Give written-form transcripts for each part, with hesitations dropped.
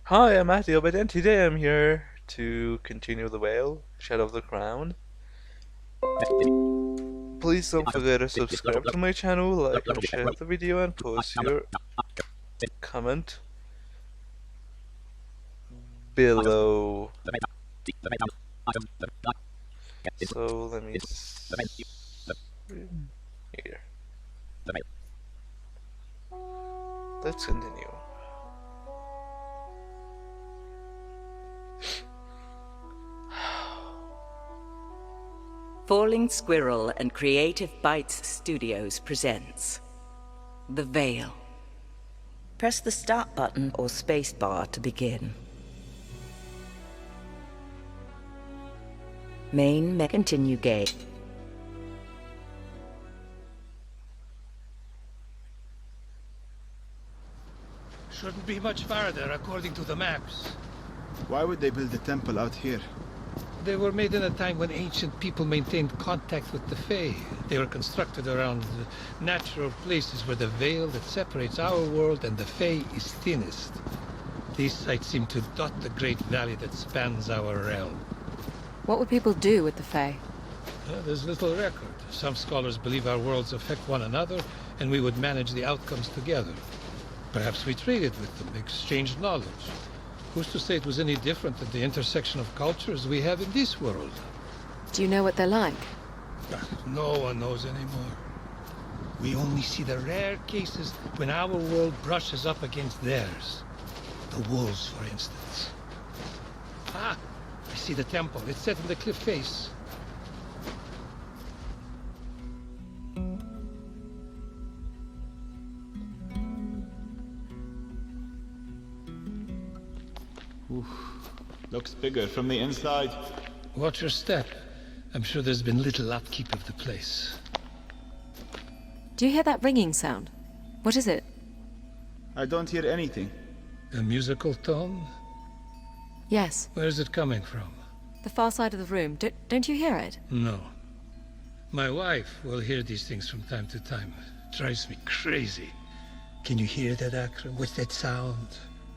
Hi, I'm Mahdi, and today I'm here to continue the Vale, Shadow of the Crown. Please don't forget to subscribe to my channel, like and share the video, and post your comment below. So let me here. Let's continue. Falling Squirrel and Creative Bites Studios presents The Vale. Press the start button or spacebar to begin. Main continue game. Shouldn't be much farther, according to the maps. Why would they build a temple out here? They were made in a time when ancient people maintained contact with the Fae. They were constructed around the natural places where the veil that separates our world and the Fae is thinnest. These sites seem to dot the great valley that spans our realm. What would people do with the Fae? There's little record. Some scholars believe our worlds affect one another, and we would manage the outcomes together. Perhaps we traded with them, exchanged knowledge. Who's to say it was any different at the intersection of cultures we have in this world? Do you know what they're like? No one knows anymore. We only see the rare cases when our world brushes up against theirs. The wolves, for instance. Ah, I see the temple. It's set in the cliff face. Oof. Looks bigger from the inside. Watch your step. I'm sure there's been little upkeep of the place. Do you hear that ringing sound? What is it? I don't hear anything. A musical tone? Yes, Where is it coming from? the far side of the room. Don't you hear it? No. My wife will hear these things from time to time. Drives me crazy. Can you hear that, Akram? What's that sound?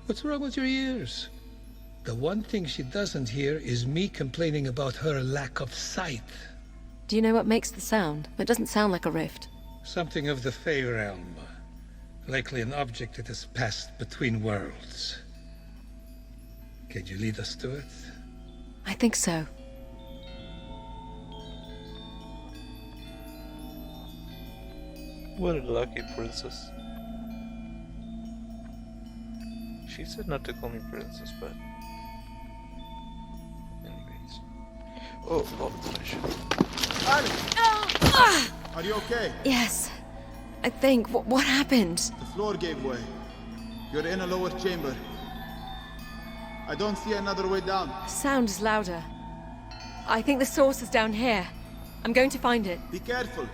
What's wrong with your ears? The one thing she doesn't hear is me complaining about her lack of sight. Do you know what makes the sound? It doesn't sound like a rift. Something of the Fey realm. Likely an object that has passed between worlds. Can you lead us to it? I think so. What a lucky princess. She said not to call me princess, but... anyways. Oh, I should... Alice! Are you okay? Yes. I think. What happened? The floor gave way. You're in a lower chamber. I don't see another way down. Sound is louder. I think the source is down here. I'm going to find it. Be careful.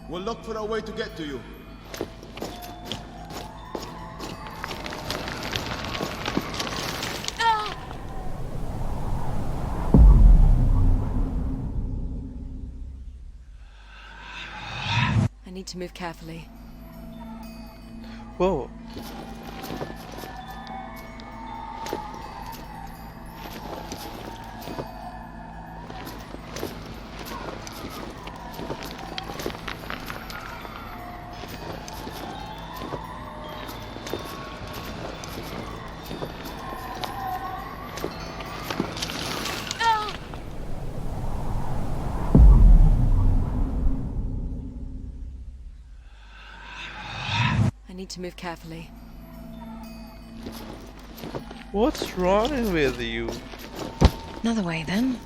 We'll look for a way to get to you. I need to move carefully. Whoa. I need to move carefully. What's wrong with you? Another way, then.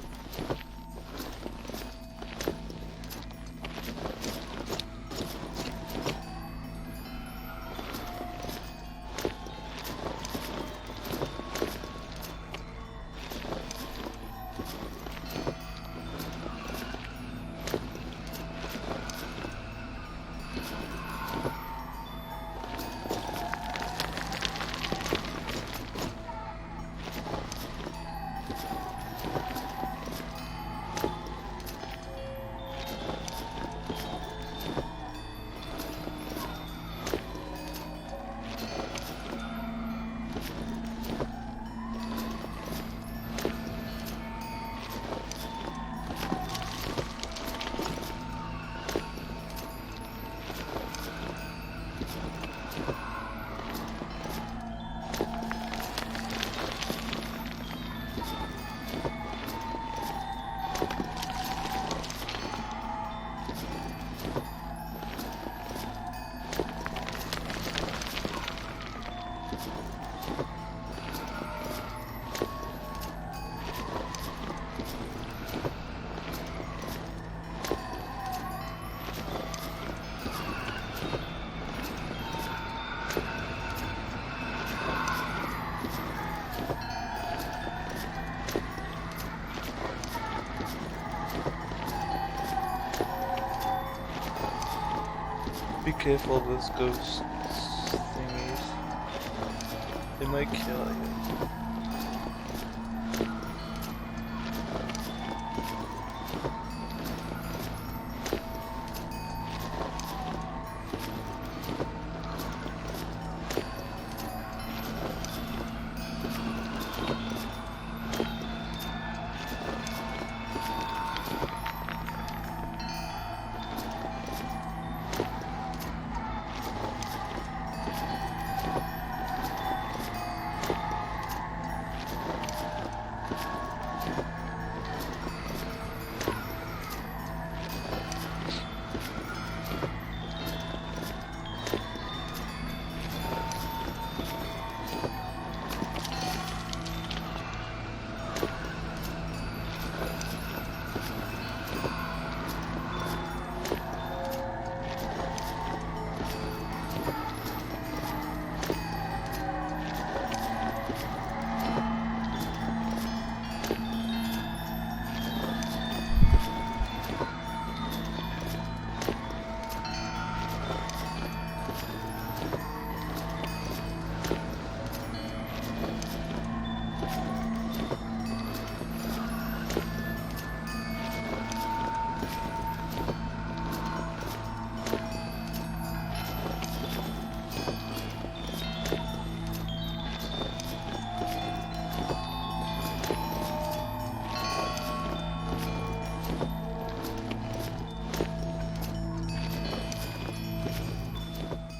Be careful of those ghost thingies. They might kill you.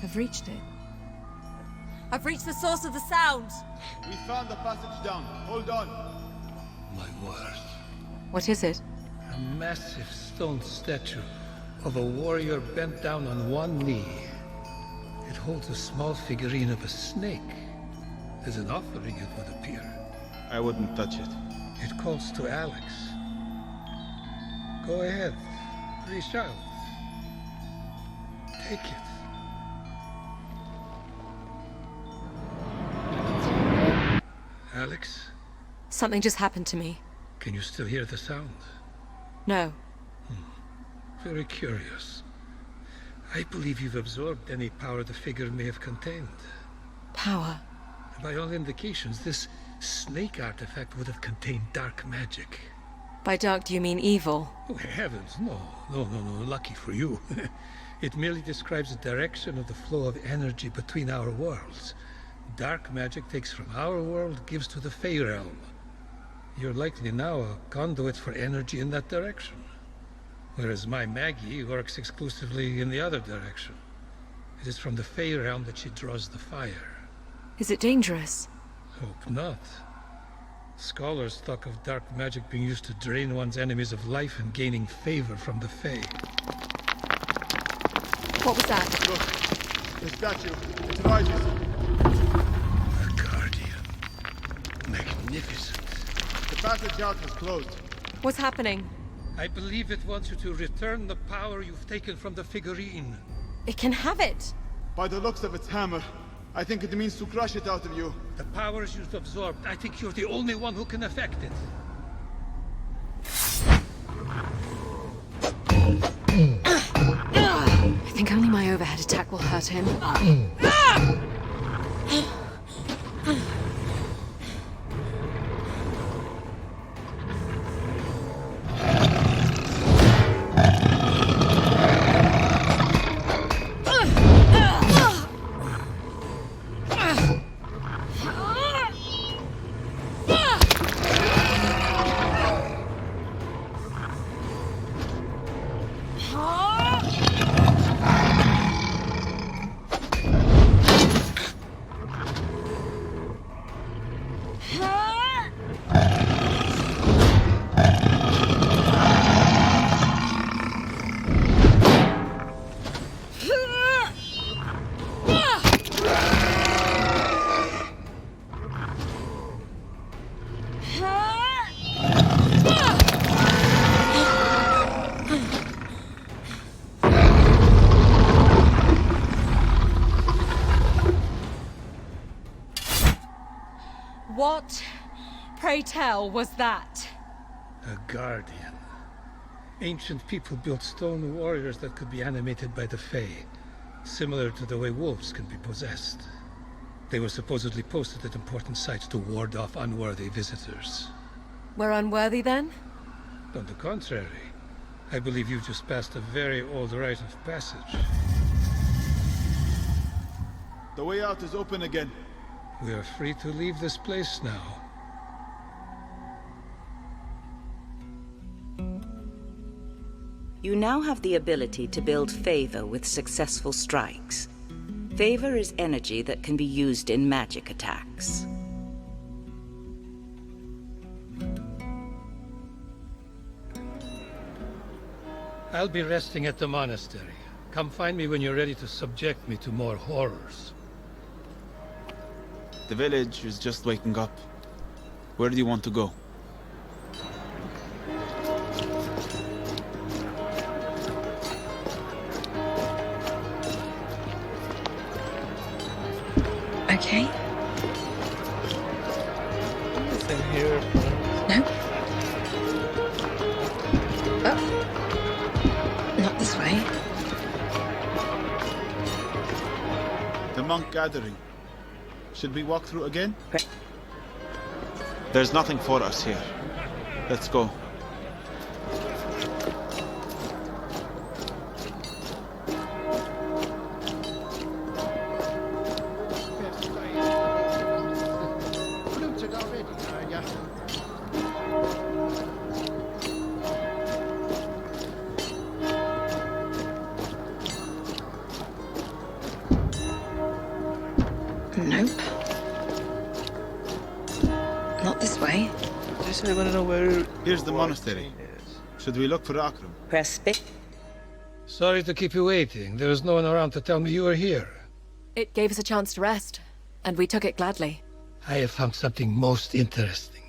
I've reached it. I've reached the source of the sound! We found the passage down. Hold on. My word. What is it? A massive stone statue of a warrior bent down on one knee. It holds a small figurine of a snake. As an offering, it would appear. I wouldn't touch it. It calls to Alex. Go ahead. Reach out. Take it. Alex, Something just happened to me. can you still hear the sound? No. Very curious. I believe you've absorbed any power the figure may have contained. Power. By all indications, this snake artifact would have contained dark magic. By dark, do you mean evil? Oh, heavens, no. No, lucky for you. It merely describes the direction of the flow of energy between our worlds. Dark magic takes from our world, gives to the Fey realm. You're likely now a conduit for energy in that direction. Whereas my Maggie works exclusively in the other direction. It is from the Fey realm that she draws the fire. Is it dangerous? Hope not. Scholars talk of dark magic being used to drain one's enemies of life and gaining favor from the Fey. What was that? Look, the statue. It rises. A guardian. Magnificent. The passage out was closed. What's happening? I believe it wants you to return the power you've taken from the figurine. It can have it! By the looks of its hammer, I think it means to crush it out of you. The powers you've absorbed, I think you're the only one who can affect it. I think only my overhead attack will hurt him. What, pray tell, was that? A guardian. Ancient people built stone warriors that could be animated by the Fae, similar to the way wolves can be possessed. They were supposedly posted at important sites to ward off unworthy visitors. We're unworthy then? On the contrary, I believe you just passed a very old rite of passage. The way out is open again. We are free to leave this place now. You now have the ability to build favor with successful strikes. Favor is energy that can be used in magic attacks. I'll be resting at the monastery. Come find me when you're ready to subject me to more horrors. The village is just waking up. Where do you want to go? Okay. Nothing here. No. Oh. Not this way. The monk gathering. Should we walk through again? There's nothing for us here. Let's go. Nope. Not this way. Just I want to know where. Here's the monastery. Should we look for Akram? Press space. Sorry to keep you waiting. There was no one around to tell me you were here. It gave us a chance to rest, and we took it gladly. I have found something most interesting.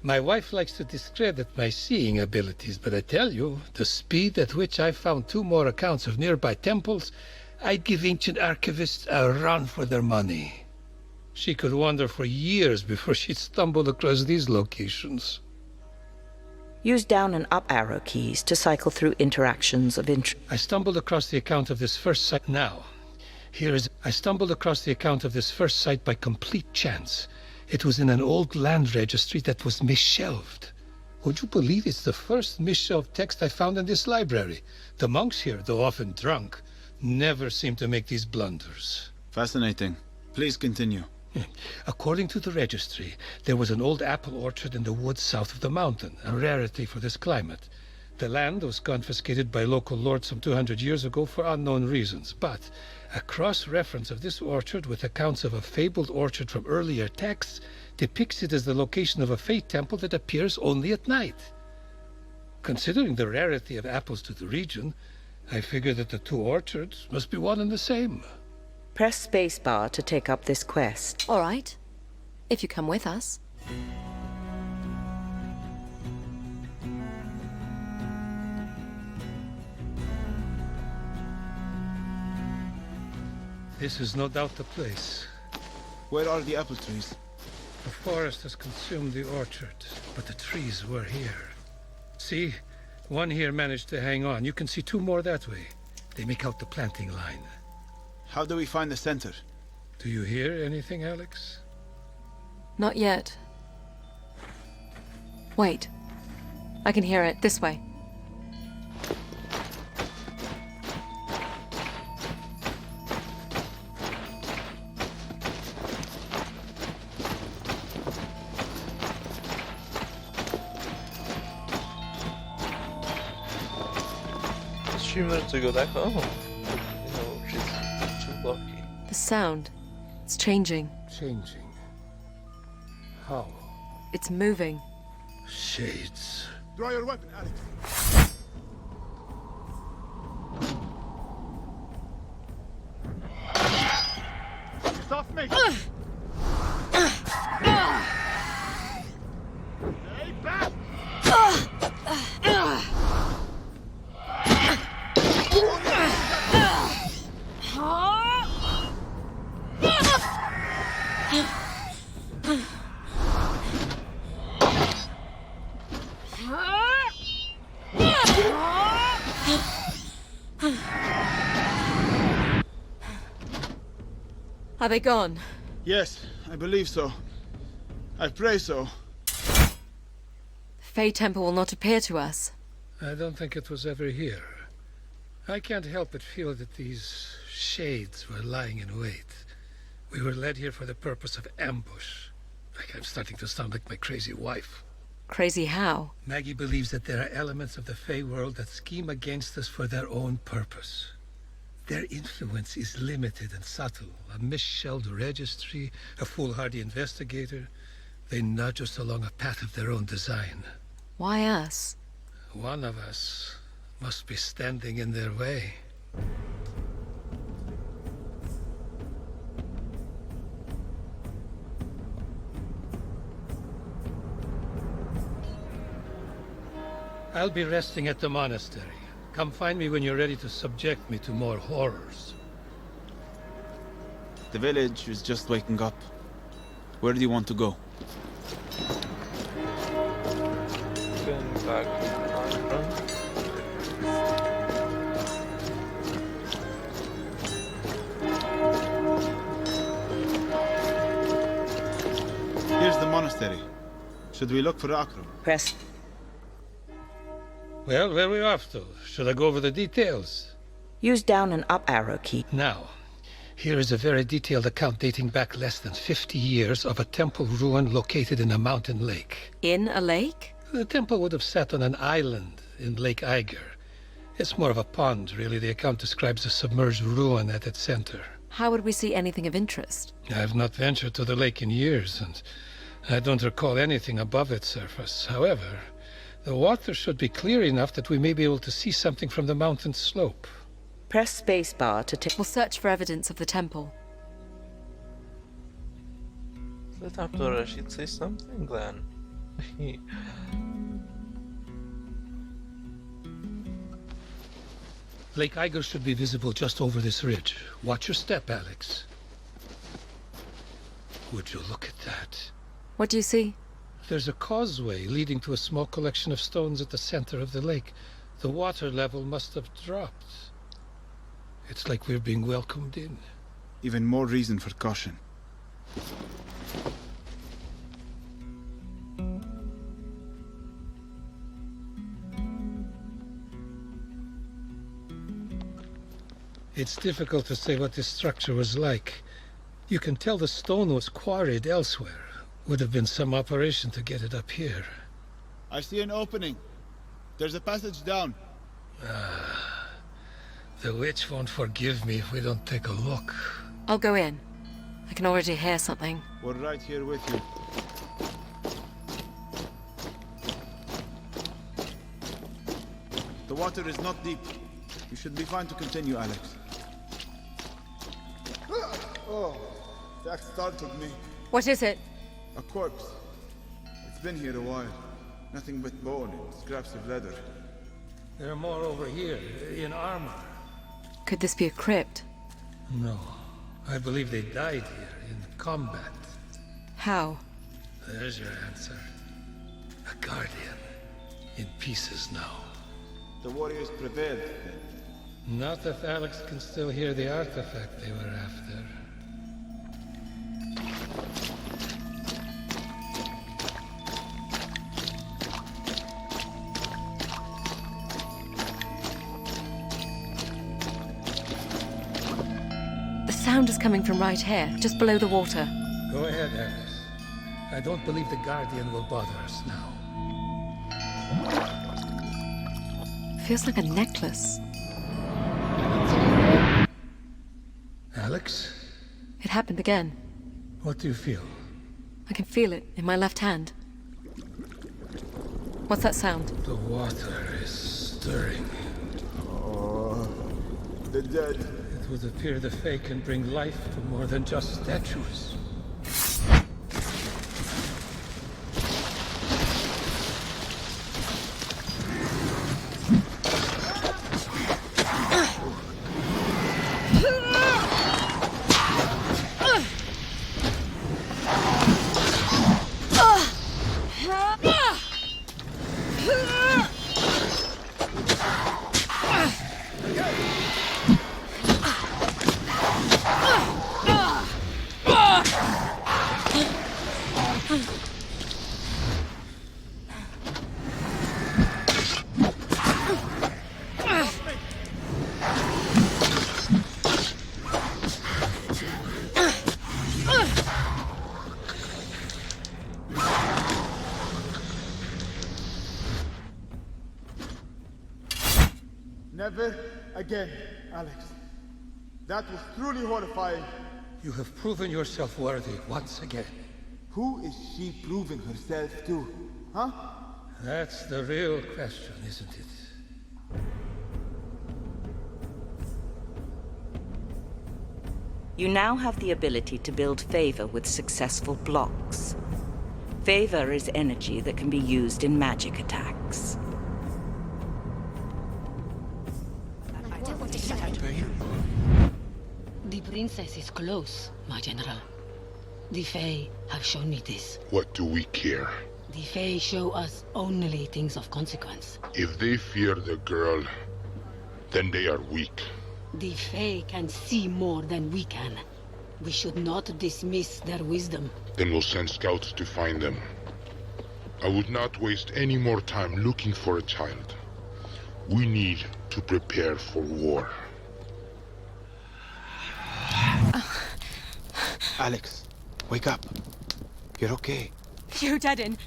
My wife likes to discredit my seeing abilities, but I tell you, the speed at which I found 2 more accounts of nearby temples, I'd give ancient archivists a run for their money. She could wander for years before she'd stumble across these locations. Use down and up arrow keys to cycle through interactions of interest. I stumbled across the account of this first site now. I stumbled across the account of this first site by complete chance. It was in an old land registry that was misshelved. Would you believe it's the first misshelved text I found in this library? The monks here, though often drunk, never seem to make these blunders. Fascinating. Please continue. According to the registry, there was an old apple orchard in the woods south of the mountain, a rarity for this climate. The land was confiscated by local lords some 200 years ago for unknown reasons, but a cross-reference of this orchard with accounts of a fabled orchard from earlier texts depicts it as the location of a Fae temple that appears only at night. Considering the rarity of apples to the region, I figure that the 2 orchards must be one and the same. Press spacebar to take up this quest. All right. If you come with us. This is no doubt the place. Where are the apple trees? The forest has consumed the orchard, but the trees were here. See? One here managed to hang on. You can see 2 more that way. They make out the planting line. How do we find the center? Do you hear anything, Alex? Not yet. Wait. I can hear it. This way. It's 3 minutes to go back home. She's too lucky. The sound. It's changing. Changing. How? It's moving. Shades. Draw your weapon, Alex. It's off me. Stay back. Are they gone? Yes, I believe so. I pray so. The Fey Temple will not appear to us. I don't think it was ever here. I can't help but feel that these shades were lying in wait. We were led here for the purpose of ambush. Like, I'm starting to sound like my crazy wife. Crazy how? Maggie believes that there are elements of the Fey world that scheme against us for their own purpose. Their influence is limited and subtle. A misshelled registry, a foolhardy investigator. They nudge us along a path of their own design. Why us? One of us must be standing in their way. I'll be resting at the monastery. Come find me when you're ready to subject me to more horrors. The village is just waking up. Where do you want to go? Going back to front. Here's the monastery. Should we look for Akram? Press. Well, where are we off to? Should I go over the details? Use down and up arrow key. Now, here is a very detailed account dating back less than 50 years of a temple ruin located in a mountain lake. In a lake? The temple would have sat on an island in Lake Eiger. It's more of a pond, really. The account describes a submerged ruin at its center. How would we see anything of interest? I have not ventured to the lake in years, and I don't recall anything above its surface. However, the water should be clear enough that we may be able to see something from the mountain slope. Press spacebar to take. We'll search for evidence of the temple. Let Abdul Rashid say something then. Lake Eiger should be visible just over this ridge. Watch your step, Alex. Would you look at that? What do you see? There's a causeway leading to a small collection of stones at the center of the lake. The water level must have dropped. It's like we're being welcomed in. Even more reason for caution. It's difficult to say what this structure was like. You can tell the stone was quarried elsewhere. Would have been some operation to get it up here. I see an opening. There's a passage down. The witch won't forgive me if we don't take a look. I'll go in. I can already hear something. We're right here with you. The water is not deep. You should be fine to continue, Alex. Oh, that startled me. What is it? A corpse. It's been here a while. Nothing but bone and scraps of leather. There are more over here, in armor. Could this be a crypt? No, I believe they died here, in combat. How? There's your answer. A guardian. In pieces now. The warriors prevailed then. Not if Alex can still hear the artifact they were after. The sound is coming from right here, just below the water. Go ahead, Alex. I don't believe the Guardian will bother us now. Feels like a necklace. Alex? It happened again. What do you feel? I can feel it in my left hand. What's that sound? The water is stirring. Oh, the dead. It would appear the Fae can bring life to more than just statues. Never again, Alex. That was truly horrifying. You have proven yourself worthy once again. Who is she proving herself to? Huh? That's the real question, isn't it? You now have the ability to build favor with successful blocks. Favor is energy that can be used in magic attacks. The princess is close, my general. The Fae have shown me this. What do we care? The Fae show us only things of consequence. If they fear the girl, then they are weak. The Fae can see more than we can. We should not dismiss their wisdom. Then we'll send scouts to find them. I would not waste any more time looking for a child. We need to prepare for war. Alex, wake up. You're okay. Yodedin,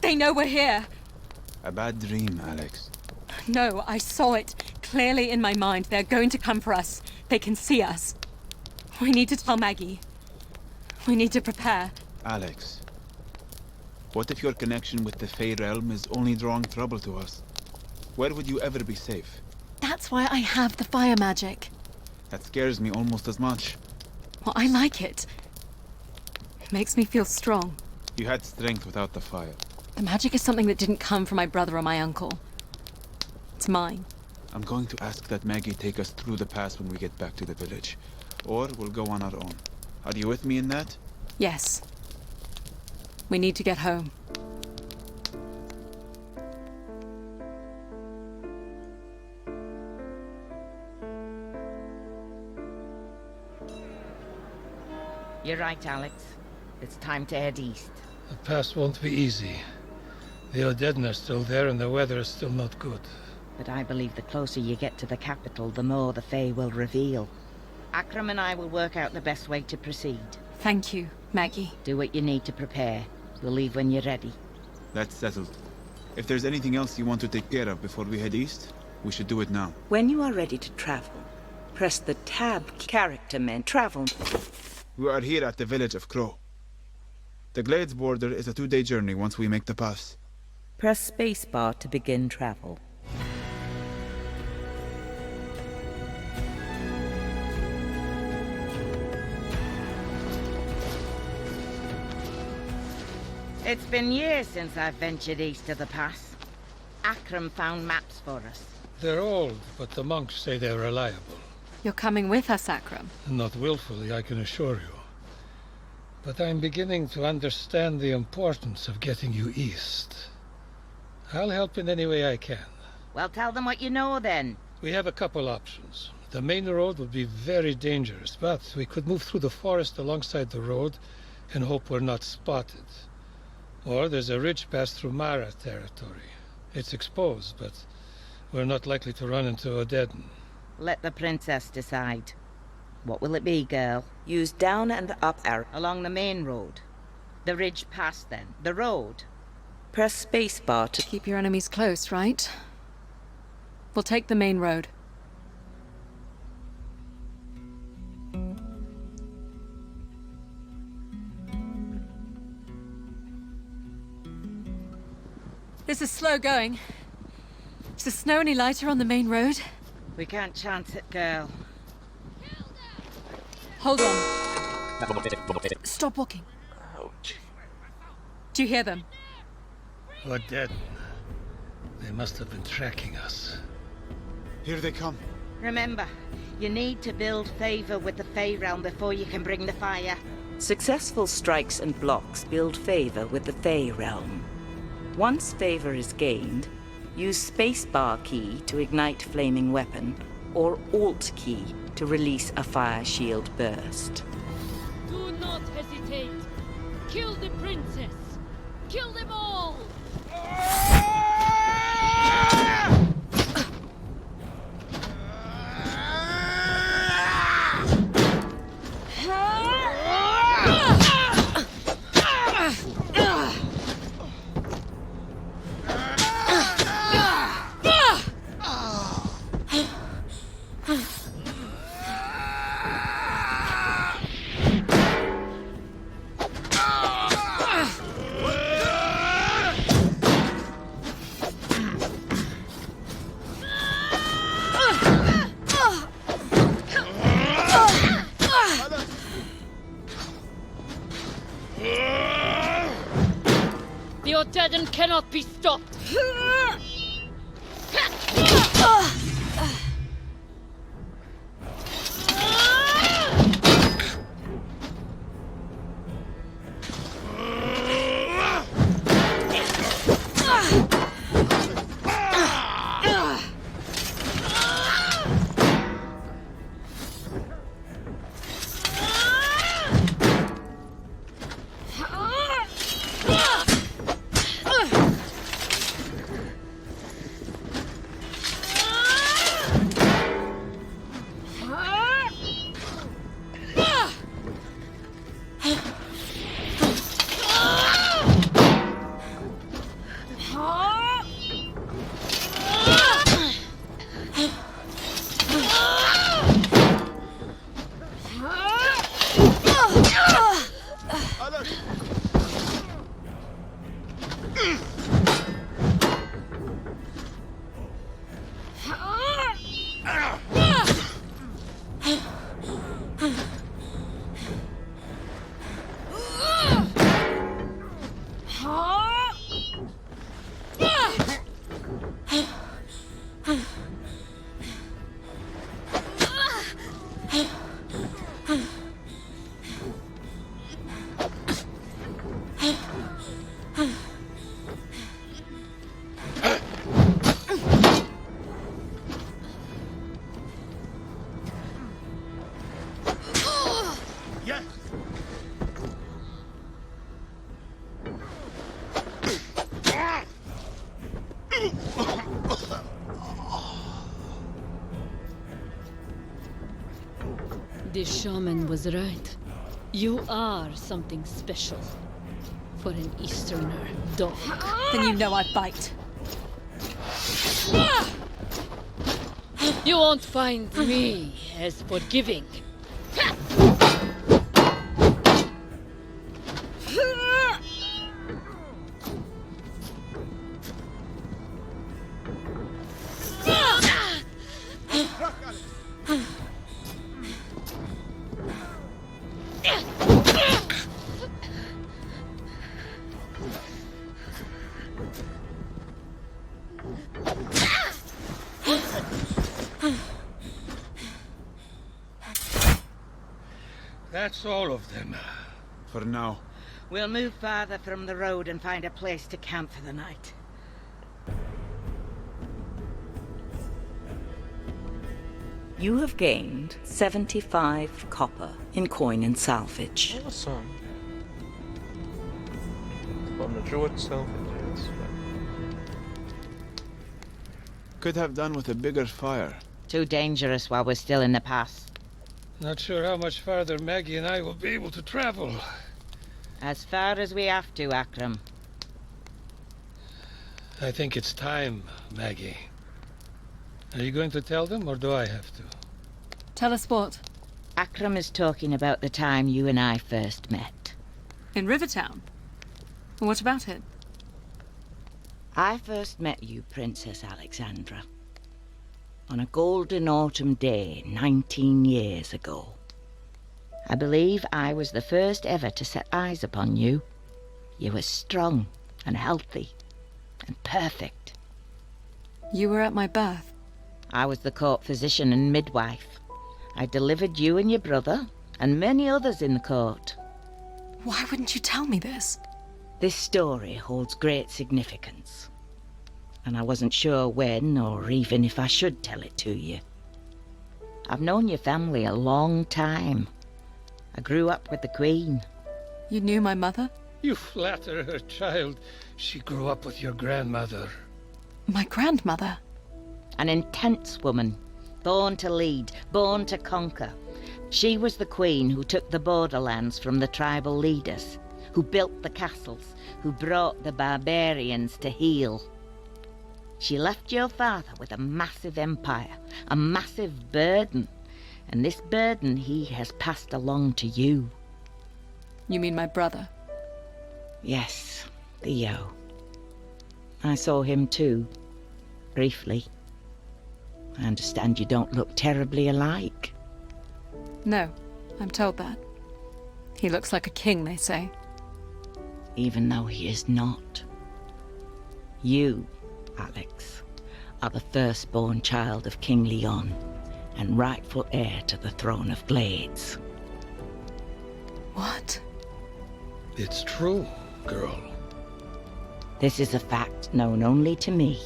they know we're here. A bad dream, Alex. No, I saw it clearly in my mind. They're going to come for us. They can see us. We need to tell Maggie. We need to prepare. Alex, what if your connection with the Fey realm is only drawing trouble to us? Where would you ever be safe? That's why I have the fire magic. That scares me almost as much. Well, I like it. It makes me feel strong. You had strength without the fire. The magic is something that didn't come from my brother or my uncle. It's mine. I'm going to ask that Maggie take us through the pass when we get back to the village. Or we'll go on our own. Are you with me in that? Yes. We need to get home. You're right, Alex. It's time to head east. The pass won't be easy. The Odedin are still there and the weather is still not good. But I believe the closer you get to the capital, the more the Fae will reveal. Akram and I will work out the best way to proceed. Thank you, Maggie. Do what you need to prepare. We'll leave when you're ready. That's settled. If there's anything else you want to take care of before we head east, we should do it now. When you are ready to travel, press the tab character menu. Travel. We are here at the village of Crow. The Glades border is a 2-day journey once we make the pass. Press spacebar to begin travel. It's been years since I've ventured east of the pass. Akram found maps for us. They're old, but the monks say they're reliable. You're coming with us, Akram. Not willfully, I can assure you. But I'm beginning to understand the importance of getting you east. I'll help in any way I can. Well, tell them what you know, then. We have a couple options. The main road would be very dangerous, but we could move through the forest alongside the road and hope we're not spotted. Or there's a ridge pass through Mara territory. It's exposed, but we're not likely to run into Odedin. Let the princess decide. What will it be, girl? Use down and up arrow along the main road. The ridge pass, then. The road. Press spacebar to Keep your enemies close, right? We'll take the main road. This is slow going. Is the snow any lighter on the main road? We can't chance it, girl. Hold on. Stop walking. Ouch. Do you hear them? Odedin. They must have been tracking us. Here they come. Remember, you need to build favor with the Fey realm before you can bring the fire. Successful strikes and blocks build favor with the Fey realm. Once favor is gained, use spacebar key to ignite flaming weapon, or Alt key to release a fire shield burst. Do not hesitate. Kill the princess. Kill them all. are dead and cannot be stopped. The shaman was right. You are something special. For an Easterner dog. Then you know I bite. You won't find me as forgiving. That's all of them. For now. We'll move farther from the road and find a place to camp for the night. You have gained 75 copper in coin and salvage. Awesome. I'm not sure what salvage is. Could have done with a bigger fire. Too dangerous while we're still in the pass. Not sure how much farther Maggie and I will be able to travel. As far as we have to, Akram. I think it's time, Maggie. Are you going to tell them, or do I have to? Tell us what? Akram is talking about the time you and I first met. In Rivertown? What about it? I first met you, Princess Alexandra, on a golden autumn day 19 years ago. I believe I was the first ever to set eyes upon you. You were strong and healthy and perfect. You were at my birth. I was the court physician and midwife. I delivered you and your brother and many others in the court. Why wouldn't you tell me this? This story holds great significance, and I wasn't sure when or even if I should tell it to you. I've known your family a long time. I grew up with the Queen. You knew my mother? You flatter her, child. She grew up with your grandmother. My grandmother? An intense woman, born to lead, born to conquer. She was the queen who took the borderlands from the tribal leaders, who built the castles, who brought the barbarians to heel. She left your father with a massive empire, a massive burden, and this burden he has passed along to you. You mean my brother? Yes, Theo. I saw him too, briefly. I understand you don't look terribly alike. No, I'm told that. He looks like a king, they say. Even though he is not. You, Alex, are the firstborn child of King Leon and rightful heir to the throne of Glades. What? It's true, girl. This is a fact known only to me,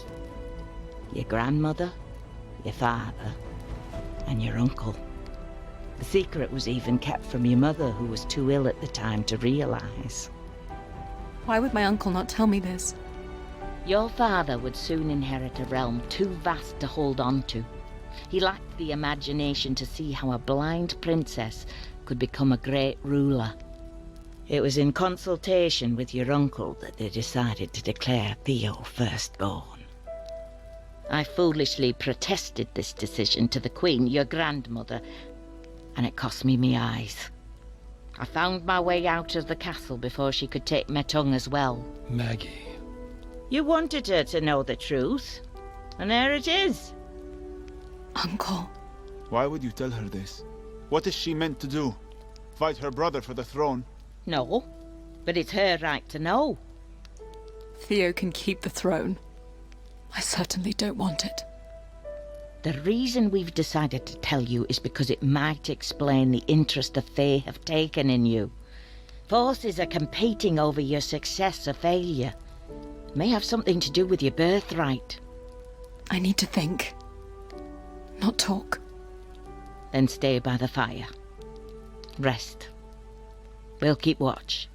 your grandmother, your father, and your uncle. The secret was even kept from your mother, who was too ill at the time to realize. Why would my uncle not tell me this? Your father would soon inherit a realm too vast to hold on to. He lacked the imagination to see how a blind princess could become a great ruler. It was in consultation with your uncle that they decided to declare Theo firstborn. I foolishly protested this decision to the Queen, your grandmother, and it cost me my eyes. I found my way out of the castle before she could take my tongue as well. Maggie. You wanted her to know the truth, and there it is. Uncle. Why would you tell her this? What is she meant to do? Fight her brother for the throne? No, but it's her right to know. Theo can keep the throne. I certainly don't want it. The reason we've decided to tell you is because it might explain the interest the Fae have taken in you. Forces are competing over your success or failure. It may have something to do with your birthright. I need to think. Not talk. Then stay by the fire. Rest. We'll keep watch.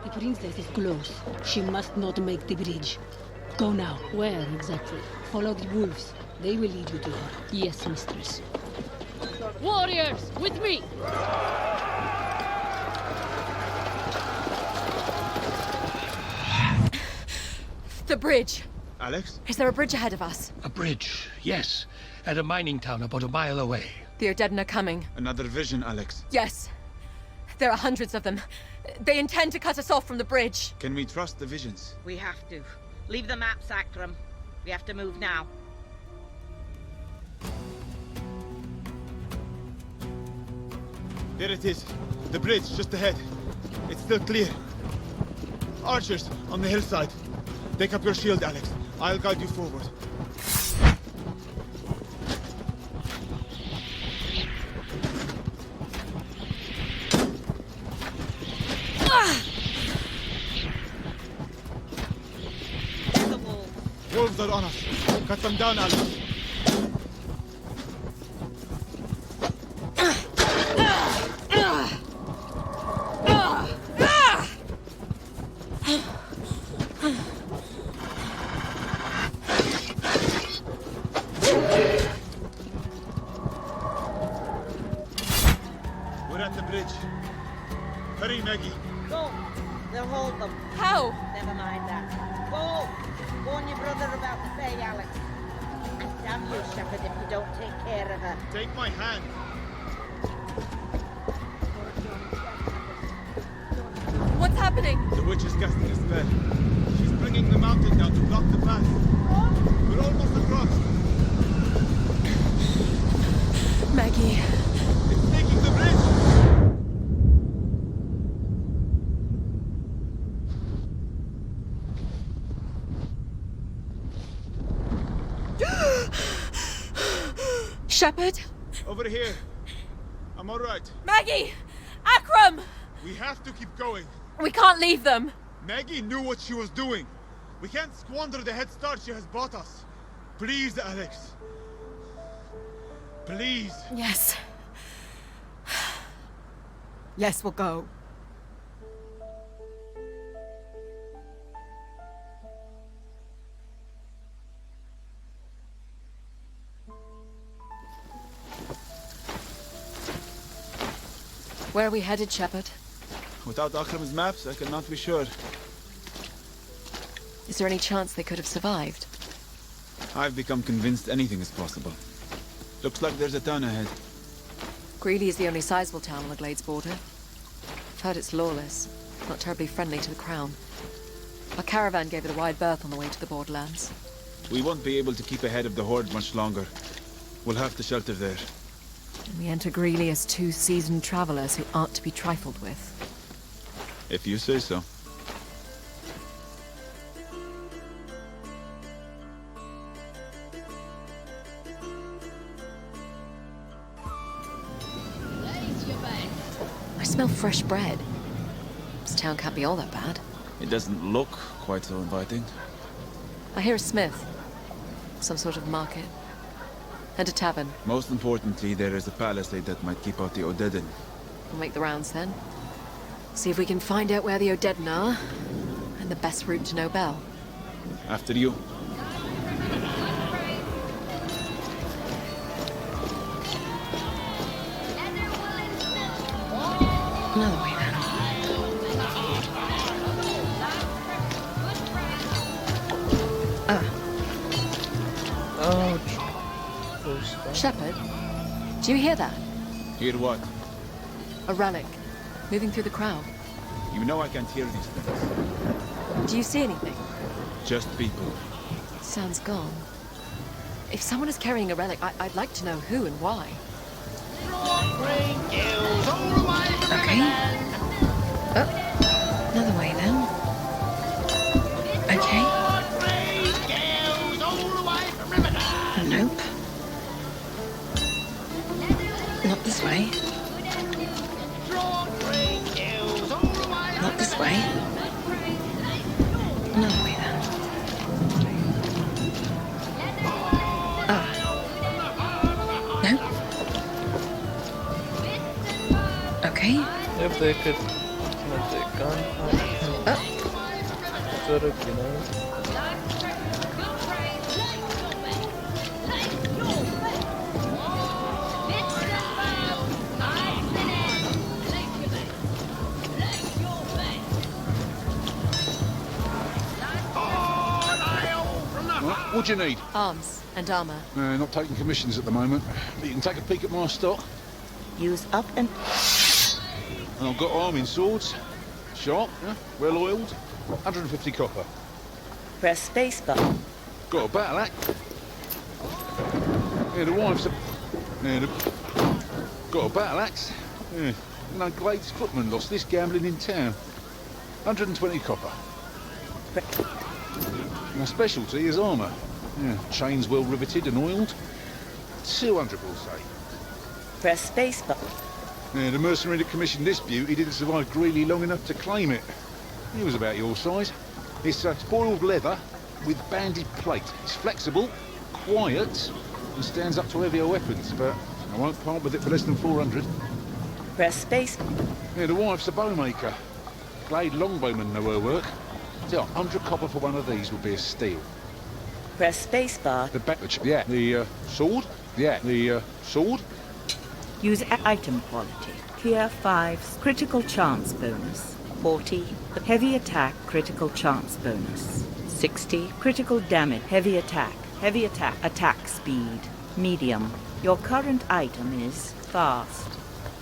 The princess is close. She must not make the bridge. Go now. Where exactly? Follow the wolves. They will lead you to her. Yes, mistress. Warriors, with me! The bridge. Alex? Is there a bridge ahead of us? A bridge, yes. At a mining town about a mile away. The Odedan are coming. Another vision, Alex. Yes. There are hundreds of them. They intend to cut us off from the bridge. Can we trust the visions? We have to. Leave the map, Sacrum. We have to move now. There it is. The bridge, just ahead. It's still clear. Archers, on the hillside. Take up your shield, Alex. I'll guide you forward. Wolves are on us. Cut them down, Alex. We're at the bridge. Hurry, Maggie. Go. They'll hold them. How? Never mind that. Go. Warn your brother about the Fae, Alex. And damn you, Shepherd, if you don't take care of her. Take my hand. What's happening? The witch is casting a spell. She's bringing the mountain down to block the path. We're almost across. Maggie. It's taking the bridge. Shepherd? Over here. I'm all right. Maggie! Akram! We have to keep going. We can't leave them. Maggie knew what she was doing. We can't squander the head start she has bought us. Please, Alex. Please. Yes. Yes, we'll go. Where are we headed, Shepherd? Without Akram's maps, I cannot be sure. Is there any chance they could have survived? I've become convinced anything is possible. Looks like there's a town ahead. Greeley is the only sizable town on the Glades border. I've heard it's lawless, not terribly friendly to the Crown. Our caravan gave it a wide berth on the way to the borderlands. We won't be able to keep ahead of the horde much longer. We'll have to shelter there. And we enter Greeley as two seasoned travelers who aren't to be trifled with. If you say so. I smell fresh bread. This town can't be all that bad. It doesn't look quite so inviting. I hear a smith. Some sort of market. And a tavern. Most importantly, there is a palisade that might keep out the Odedin. We'll make the rounds then. See if we can find out where the Odedin are. And the best route to Nobel. After you. Another way then. Ouch. Close down. Shepherd, do you hear that? Hear what? A relic. Moving through the crowd. You know I can't hear these things. Do you see anything? Just people. Sounds gone. If someone is carrying a relic, I'd like to know who and why. Okay. Another way then. Okay. Nope. Not this way. Not this way. Another way then. Nope. Okay. If they could let their gun sort of, you know. What do you need? Arms and armor. Not taking commissions at the moment. But you can take a peek at my stock. Use up and... And I've got arming swords. Sharp, yeah, well oiled. 150 copper. Press spacebar. Got a battle axe. Yeah, the wife's a... Yeah, got a battle axe. Yeah. No, Glade's footman lost this gambling in town. 120 copper. My specialty is armour. Yeah, chains well riveted and oiled. 200, we'll say. Press spacebar. Yeah, the mercenary that commissioned this beauty didn't survive Greeley long enough to claim it. He was about your size. It's spoiled leather with banded plate. It's flexible, quiet, and stands up to heavier weapons, but I won't part with it for less than 400. Press space. Yeah, the wife's a bowmaker. Glade longbowmen know her work. So 100 copper for one of these would be a steal. Press spacebar. The sword? Yeah, the sword? Use item quality. Tier 5 critical chance bonus. 40 heavy attack critical chance bonus. 60 critical damage heavy attack attack speed medium. Your current item is fast.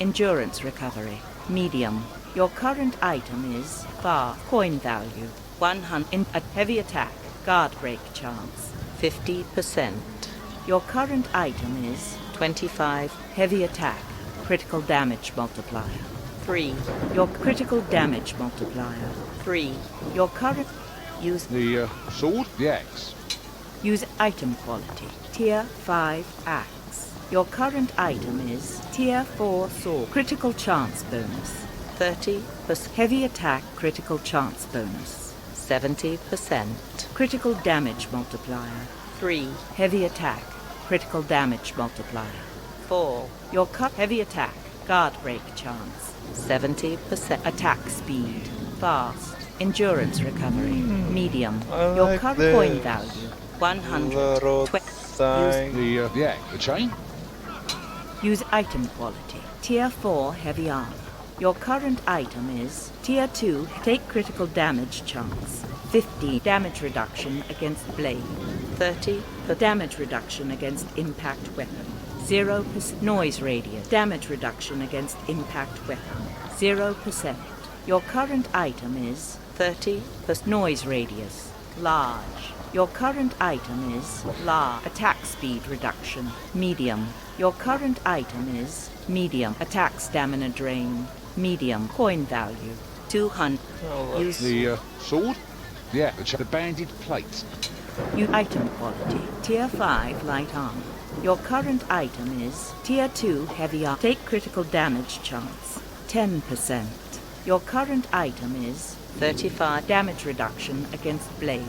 Endurance recovery medium. Your current item is fast. Coin value 100 heavy attack guard break chance 50%. Your current item is 25 heavy attack critical damage multiplier 3. Your critical damage multiplier 3. Your current use the sword, the axe. Use item quality tier 5 axe. Your current item is tier 4 sword critical chance bonus 30% heavy attack critical chance bonus 70% critical damage multiplier 3 heavy attack critical damage multiplier 4. Your heavy attack guard break chance 70% attack speed fast endurance recovery medium. Your like current this. coin value 120. The chain. Use item quality tier 4 heavy armor. Your current item is tier 2 take critical damage chance 50 damage reduction against blade 30 damage reduction against impact weapon 0% noise radius damage reduction against impact weapon 0%. Your current item is 30% noise radius large Your current item is attack speed reduction, medium. Your current item is medium attack stamina drain, medium coin value, 200. Use The sword? Yeah, the banded plate. item quality, tier 5 light armor. Your current item is tier 2 heavy armor. Take critical damage chance, 10%. Your current item is 35 damage reduction against blade,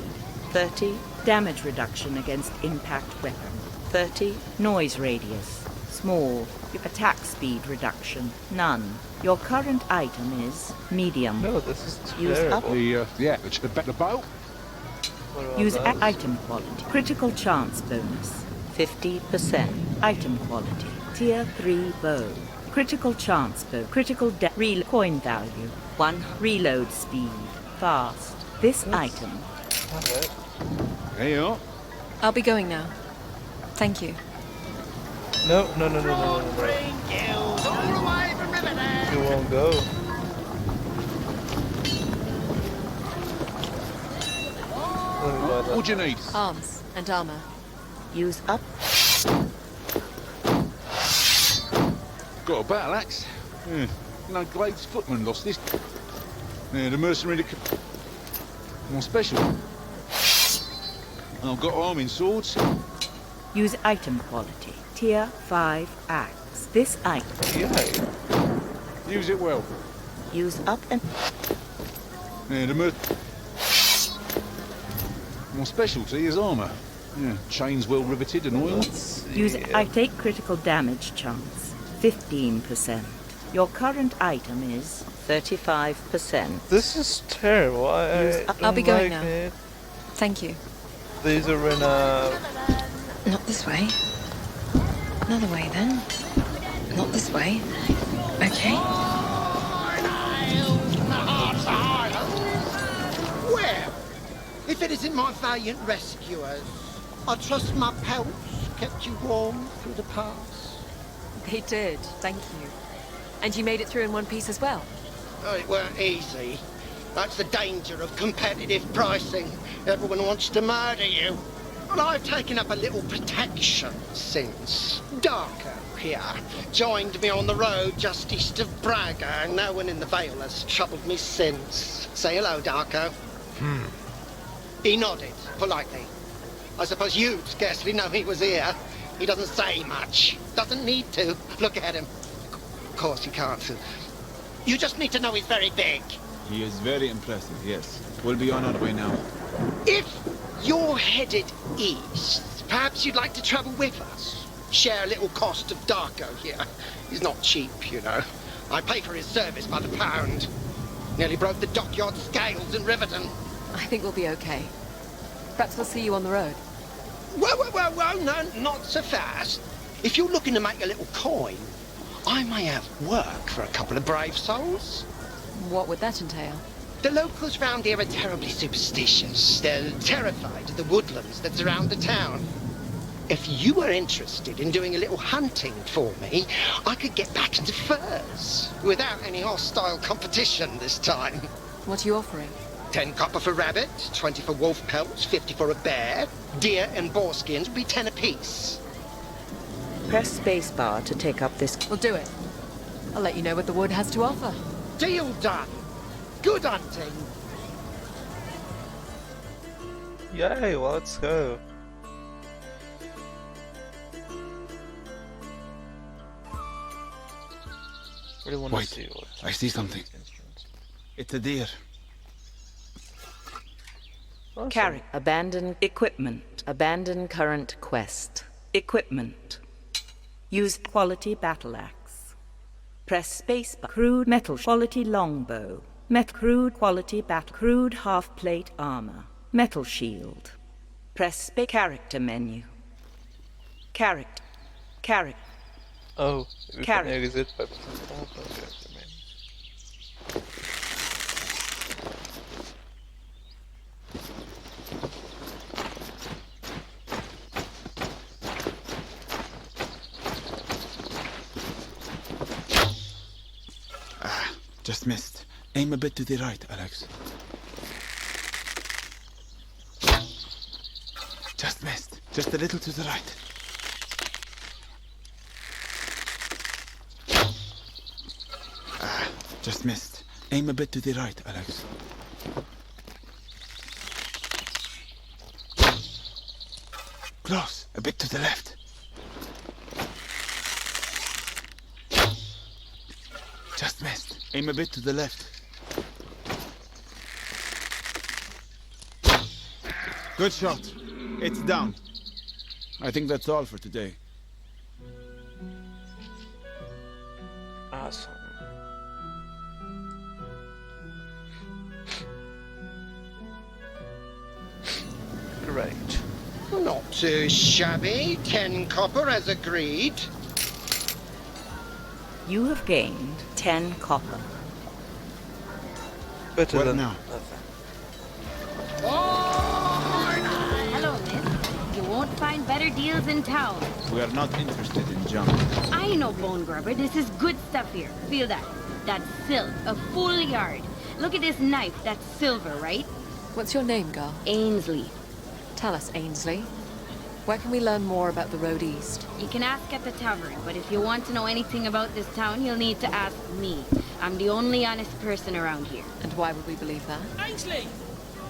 30 damage reduction against impact weapon, 30 noise radius, small, attack speed reduction, none. Your current item is medium. No, this is Use up. terrible. The bow? What about Use those? item quality. Critical chance bonus, 50%. Item quality, tier 3 bow. Critical chance bow. Critical coin value, 1. Reload speed, fast. This item. Alright. There you are. I'll be going now. Thank you. No. You won't go. Let me buy that. What do you need? Arms and armor. Use up. Got a battle axe. Yeah. No, Glade's footman lost this. Yeah, the mercenary... More special. And I've got arming swords. Use item quality, tier 5 axe. This item. Yeah. Use it well. Use up and Yeah, the More specialty is armour. Yeah, chains well riveted and oiled. use. I take critical damage chance, 15%. Your current item is 35%. This is terrible. I'll be going now. It. Thank you. These are in a... Not this way. Another way then. Not this way. Okay. Well, if it isn't my valiant rescuers, I trust my pelts kept you warm through the pass. They did, thank you. And you made it through in one piece as well? Oh, it weren't easy. That's the danger of competitive pricing. Everyone wants to murder you. Well, I've taken up a little protection since. Darko here joined me on the road just east of Braga, and no one in the Vale has troubled me since. Say hello, Darko. He nodded politely. I suppose you'd scarcely know he was here. He doesn't say much. Doesn't need to. Look at him. Of course he can't. You just need to know he's very big. He is very impressive, yes. We'll be on our way now. If you're headed east, perhaps you'd like to travel with us. Share a little cost of Darko here. He's not cheap, you know. I pay for his service by the pound. Nearly broke the dockyard scales in Riverton. I think we'll be okay. Perhaps we'll see you on the road. Whoa, no, not so fast. If you're looking to make a little coin, I may have work for a couple of brave souls. What would that entail? The locals round here are terribly superstitious. They're terrified of the woodlands that surround the town. If you were interested in doing a little hunting for me, I could get back into furs, without any hostile competition this time. What are you offering? 10 copper for rabbit, 20 for wolf pelts, 50 for a bear. Deer and boar skins would be 10 apiece. Press spacebar to take up this. We'll do it. I'll let you know what the wood has to offer. Deal done. Good hunting. Yay, well, let's go. Really want to Wait, see what I see something. It's a deer. Awesome. Carry. Abandon equipment. Abandon current quest. Equipment. Use quality battle axe. Press spacebar. Crude metal quality longbow. Crude quality crude half plate armor. Metal shield. Press character menu. Character. Oh, we Carrot. can exit by pressing tab on character menu. Just missed. Aim a bit to the right, Alex. Just missed. Just a little to the right. Just missed. Aim a bit to the right, Alex. Close. A bit to the left. Just missed. Aim a bit to the left. Good shot. It's down. I think that's all for today. Awesome. Great. Not too shabby. 10 copper as agreed. You have gained 10 copper. Better What than now? nothing. Hello, miss. You won't find better deals in town. We are not interested in junk. I know, Bone Grubber. This is good stuff here. Feel that. That's silk. A full yard. Look at this knife. That's silver, right? What's your name, girl? Ainsley. Tell us, Ainsley. Where can we learn more about the road east? You can ask at the tavern, but if you want to know anything about this town, you'll need to ask me. I'm the only honest person around here. And why would we believe that? Ainsley!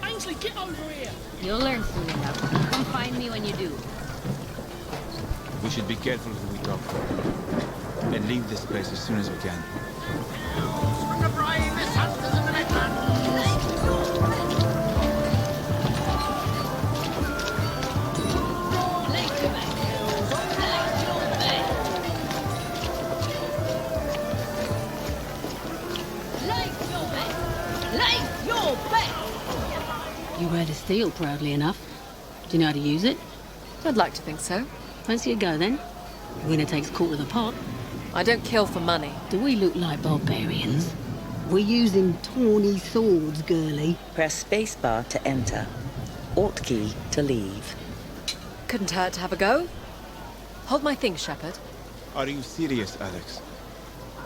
Ainsley, get over here! You'll learn soon enough. Come find me when you do. We should be careful who we talk to. And leave this place as soon as we can. You wear the steel proudly enough. Do you know how to use it? I'd like to think so. Fancy a go then? The winner takes quarter of the pot. I don't kill for money. Do we look like barbarians? We're using tawny swords, girlie. Press spacebar to enter. Alt key to leave. Couldn't hurt to have a go. Hold my thing, Shepherd. Are you serious, Alex?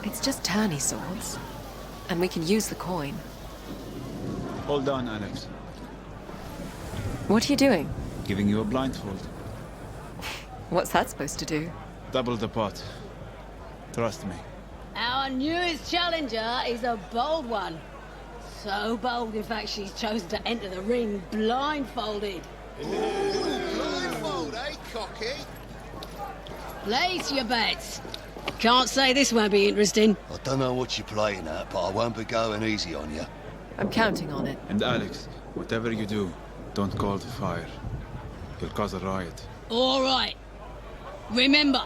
It's just tourney swords. And we can use the coin. Hold on, Alex. What are you doing? Giving you a blindfold. What's that supposed to do? Double the pot. Trust me. Our newest challenger is a bold one. So bold, in fact, she's chosen to enter the ring blindfolded. Blindfold, eh, cocky? Place your bets. Can't say this won't be interesting. I don't know what you're playing at, but I won't be going easy on you. I'm counting on it. And Alex, whatever you do, don't call the fire. You'll cause a riot. All right. Remember,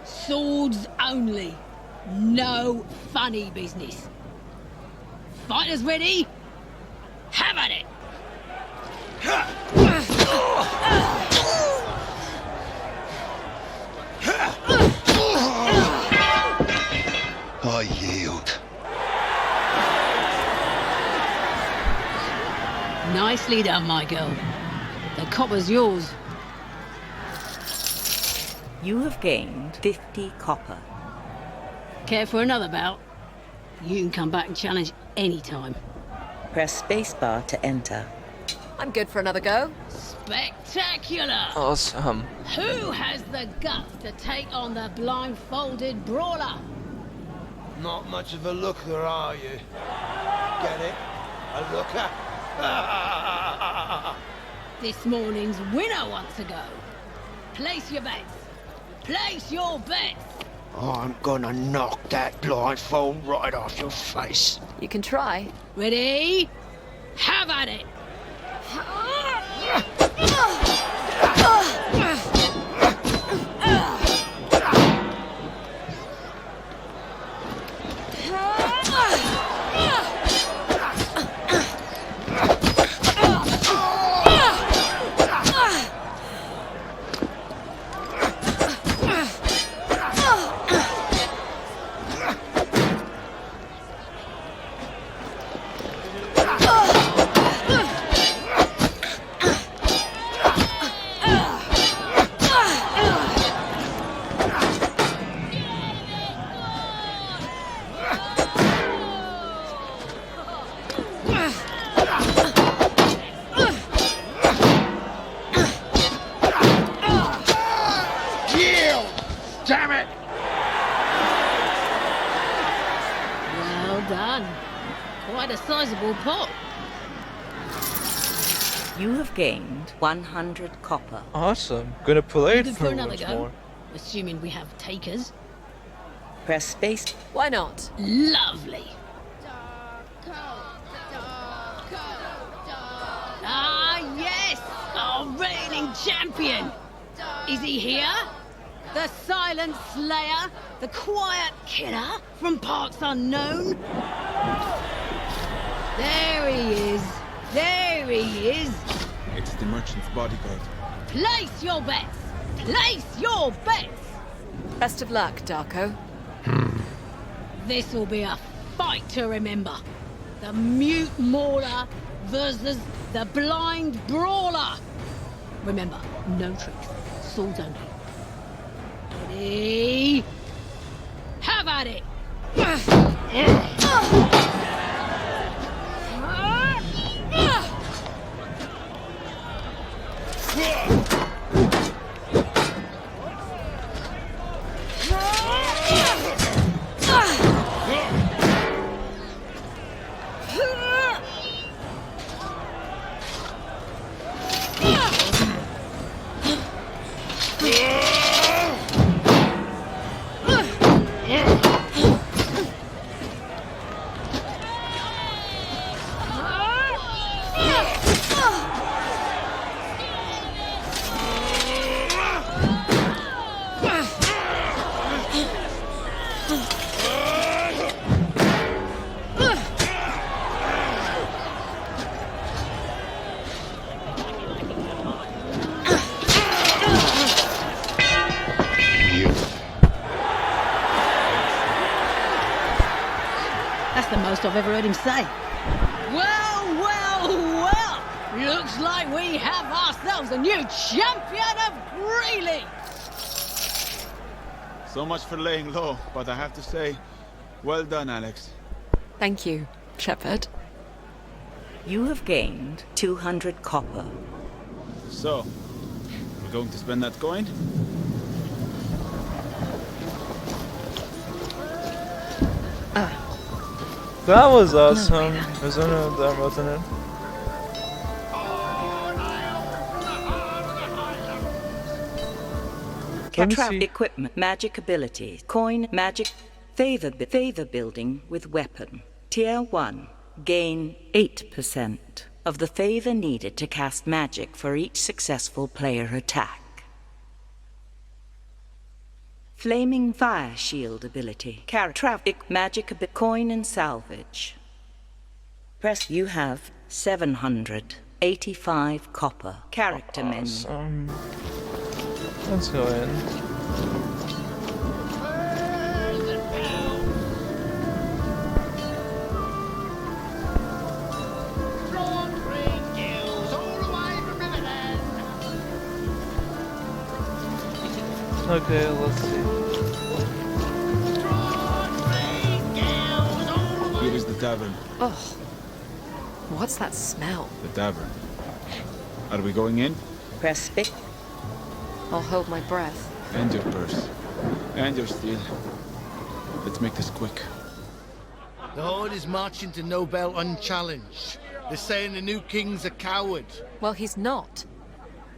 swords only. No funny business. Fighters ready? Have at it! I yield. Nicely done, my girl. The copper's yours. You have gained 50 copper. Care for another bout? You can come back and challenge any time. Press spacebar to enter. I'm good for another go. Spectacular! Awesome. Who has the guts to take on the blindfolded brawler? Not much of a looker, are you? Get it? A looker? This morning's winner wants to go. Place your bets. Place your bets. I'm gonna knock that blindfold right off your face. You can try. Ready? Have at it. Damn it! Well done. Quite a sizable pot. You have gained 100 copper. Awesome. Gonna play it Good for another once go. more. Assuming we have takers. Press space. Why not? Lovely. Ah, yes! Our reigning champion! Is he here? The silent slayer? The quiet killer from parts unknown? There he is. There he is. It's the merchant's bodyguard. Place your bets. Place your bets. Best of luck, Darko. This'll be a fight to remember. The mute mauler versus the blind brawler. Remember, no tricks. Swords only. Ready? Have at it! That's the most I've ever heard him say. Well, well, well! Looks like we have ourselves a new champion of Greeley! So much for laying low, but I have to say, well done, Alex. Thank you, Shepherd. You have gained 200 copper. So, we're going to spend that coin? That was awesome. There's one of them, wasn't it? Let me Trap see. equipment, magic abilities, coin, magic, favor building with weapon. Tier 1, gain 8% of the favor needed to cast magic for each successful player attack. Flaming fire shield ability, traffic, magic, coin and salvage. Press, you have 785 copper. Character menu. Let's go in. Okay, let's see. Here is the tavern. Oh, what's that smell? The tavern. Are we going in? Press spick. I'll hold my breath. And your purse. And your steel. Let's make this quick. The Horde is marching to Nobel unchallenged. They're saying the new king's a coward. Well, he's not.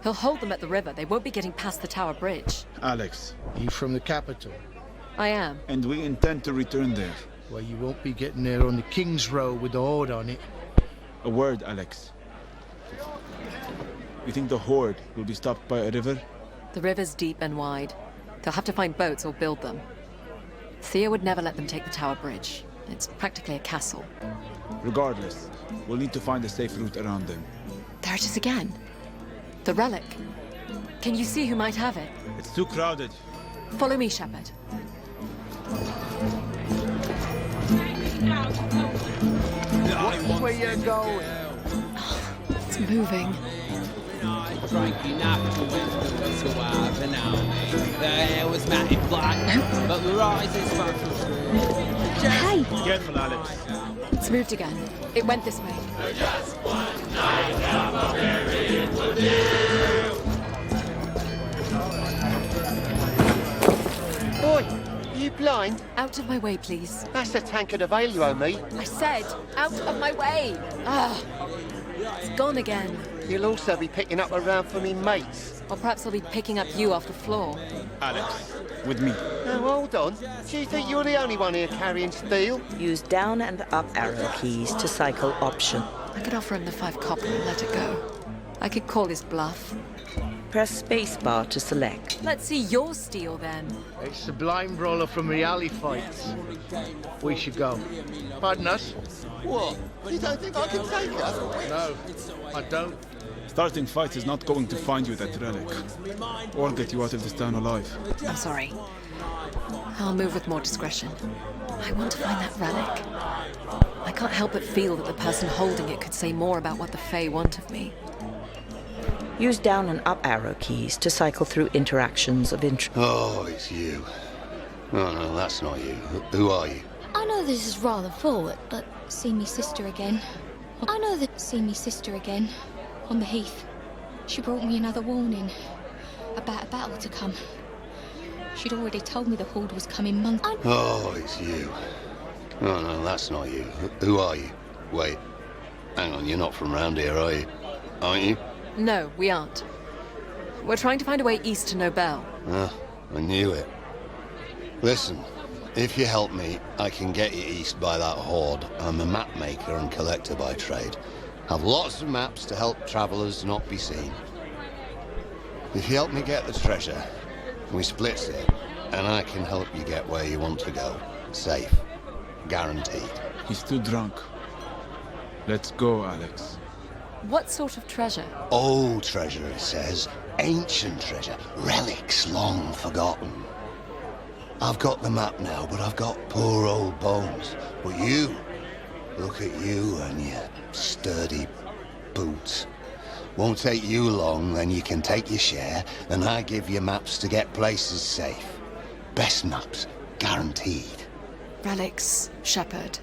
He'll hold them at the river. They won't be getting past the Tower Bridge. Alex. You from the capital? I am. And we intend to return there. Well, you won't be getting there on the King's Road with the Horde on it. A word, Alex. You think the Horde will be stopped by a river? The river's deep and wide. They'll have to find boats or build them. Thea would never let them take the Tower Bridge. It's practically a castle. Regardless, we'll need to find a safe route around them. There it is again. The relic. Can you see who might have it? It's too crowded. Follow me, Shepherd. Watch where you're going. It's moving. Hey! Careful, Alex. It's moved again. It went this way. you blind? Out of my way, please. That's a tankard of ale you owe me. I said, out of my way! Ah, it's gone again. You'll also be picking up around for me mates. Or perhaps I'll be picking up you off the floor. Alex, with me. Now, hold on. Do you think you're the only one here carrying steel? Use down and up arrow keys to cycle option. I could offer him the 5 copper and let it go. I could call his bluff. Press spacebar to select. Let's see your steel, then. It's the blind brawler from reality fights. We should go. Pardon us? What? You don't think I can take her? No, I don't. Starting fights is not going to find you that relic. Or get you out of this town alive. I'm sorry. I'll move with more discretion. I want to find that relic. I can't help but feel that the person holding it could say more about what the Fae want of me. Use down and up arrow keys to cycle through interactions of interest. Oh, it's you. Oh, no, that's not you. Who are you? I know this is rather forward, but see me sister again. I know that see me sister again. On the heath. She brought me another warning. About a battle to come. She'd already told me the horde was coming months. Oh, it's you. Oh, no, that's not you. Who are you? Wait. Hang on, you're not from round here, are you? Aren't you? No, we aren't. We're trying to find a way east to Nobel. Ah, I knew it. Listen, if you help me, I can get you east by that horde. I'm a map maker and collector by trade. Have lots of maps to help travelers not be seen. If you help me get the treasure, we split it, and I can help you get where you want to go. Safe. Guaranteed. He's too drunk. Let's go, Alex. What sort of treasure? Old treasure, it says. Ancient treasure. Relics long forgotten. I've got the map now, but I've got poor old bones. But you, look at you and your sturdy boots. Won't take you long, then you can take your share, and I give you maps to get places safe. Best maps, guaranteed. Relics, shepherd.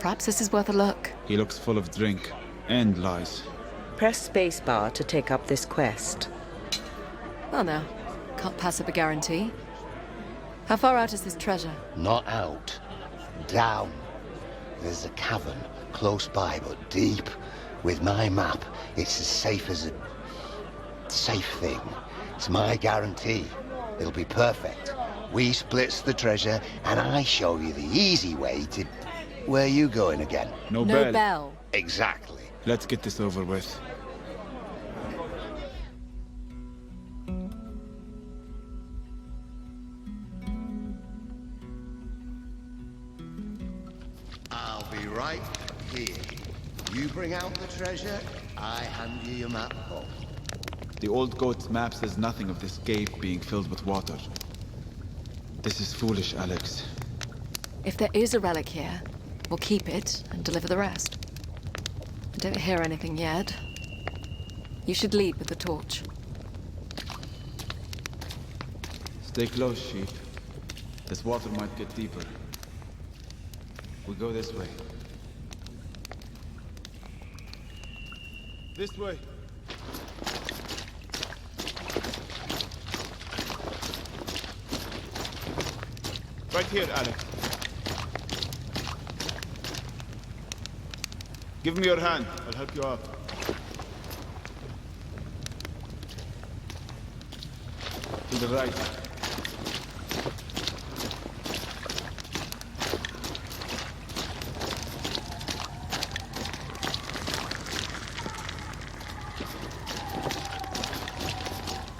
Perhaps this is worth a look. He looks full of drink and lies. Press spacebar to take up this quest. Well now, can't pass up a guarantee. How far out is this treasure? Not out. Down. There's a cavern close by, but deep. With my map, it's as safe as a safe thing. It's my guarantee. It'll be perfect. We splits the treasure, and I show you the easy way to... Where you going again? Nobel. Exactly. Let's get this over with. I'll be right here. You bring out the treasure, I hand you your map home. The old goat's map says nothing of this cave being filled with water. This is foolish, Alex. If there is a relic here, we'll keep it and deliver the rest. I don't hear anything yet. You should lead with the torch. Stay close, sheep. This water might get deeper. We go this way. This way. Right here, Alex. Give me your hand. I'll help you out. To the right.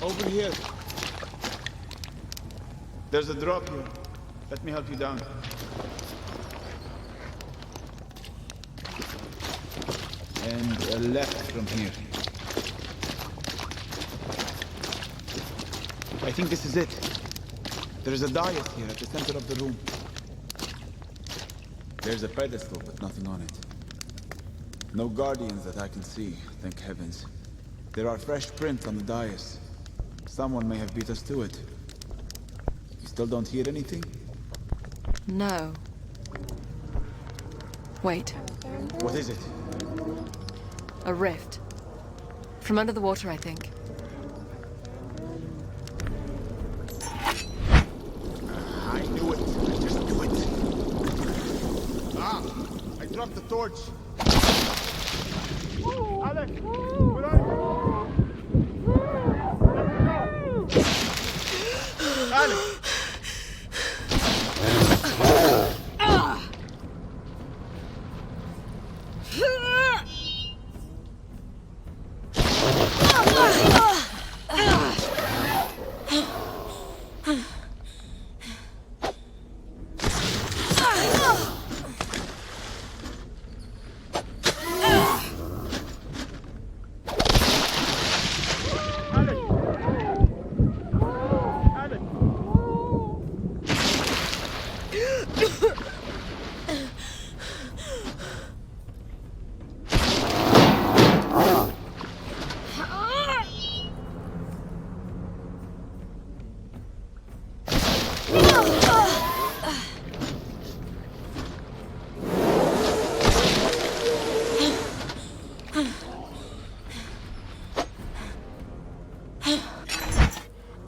Over here. There's a drop here. Let me help you down. And a left from here. I think this is it. There is a dais here at the center of the room. There's a pedestal, but nothing on it. No guardians that I can see, thank heavens. There are fresh prints on the dais. Someone may have beat us to it. You still don't hear anything? No. Wait. What is it? A rift. From under the water, I think. torch. Alex, where are you? Alex!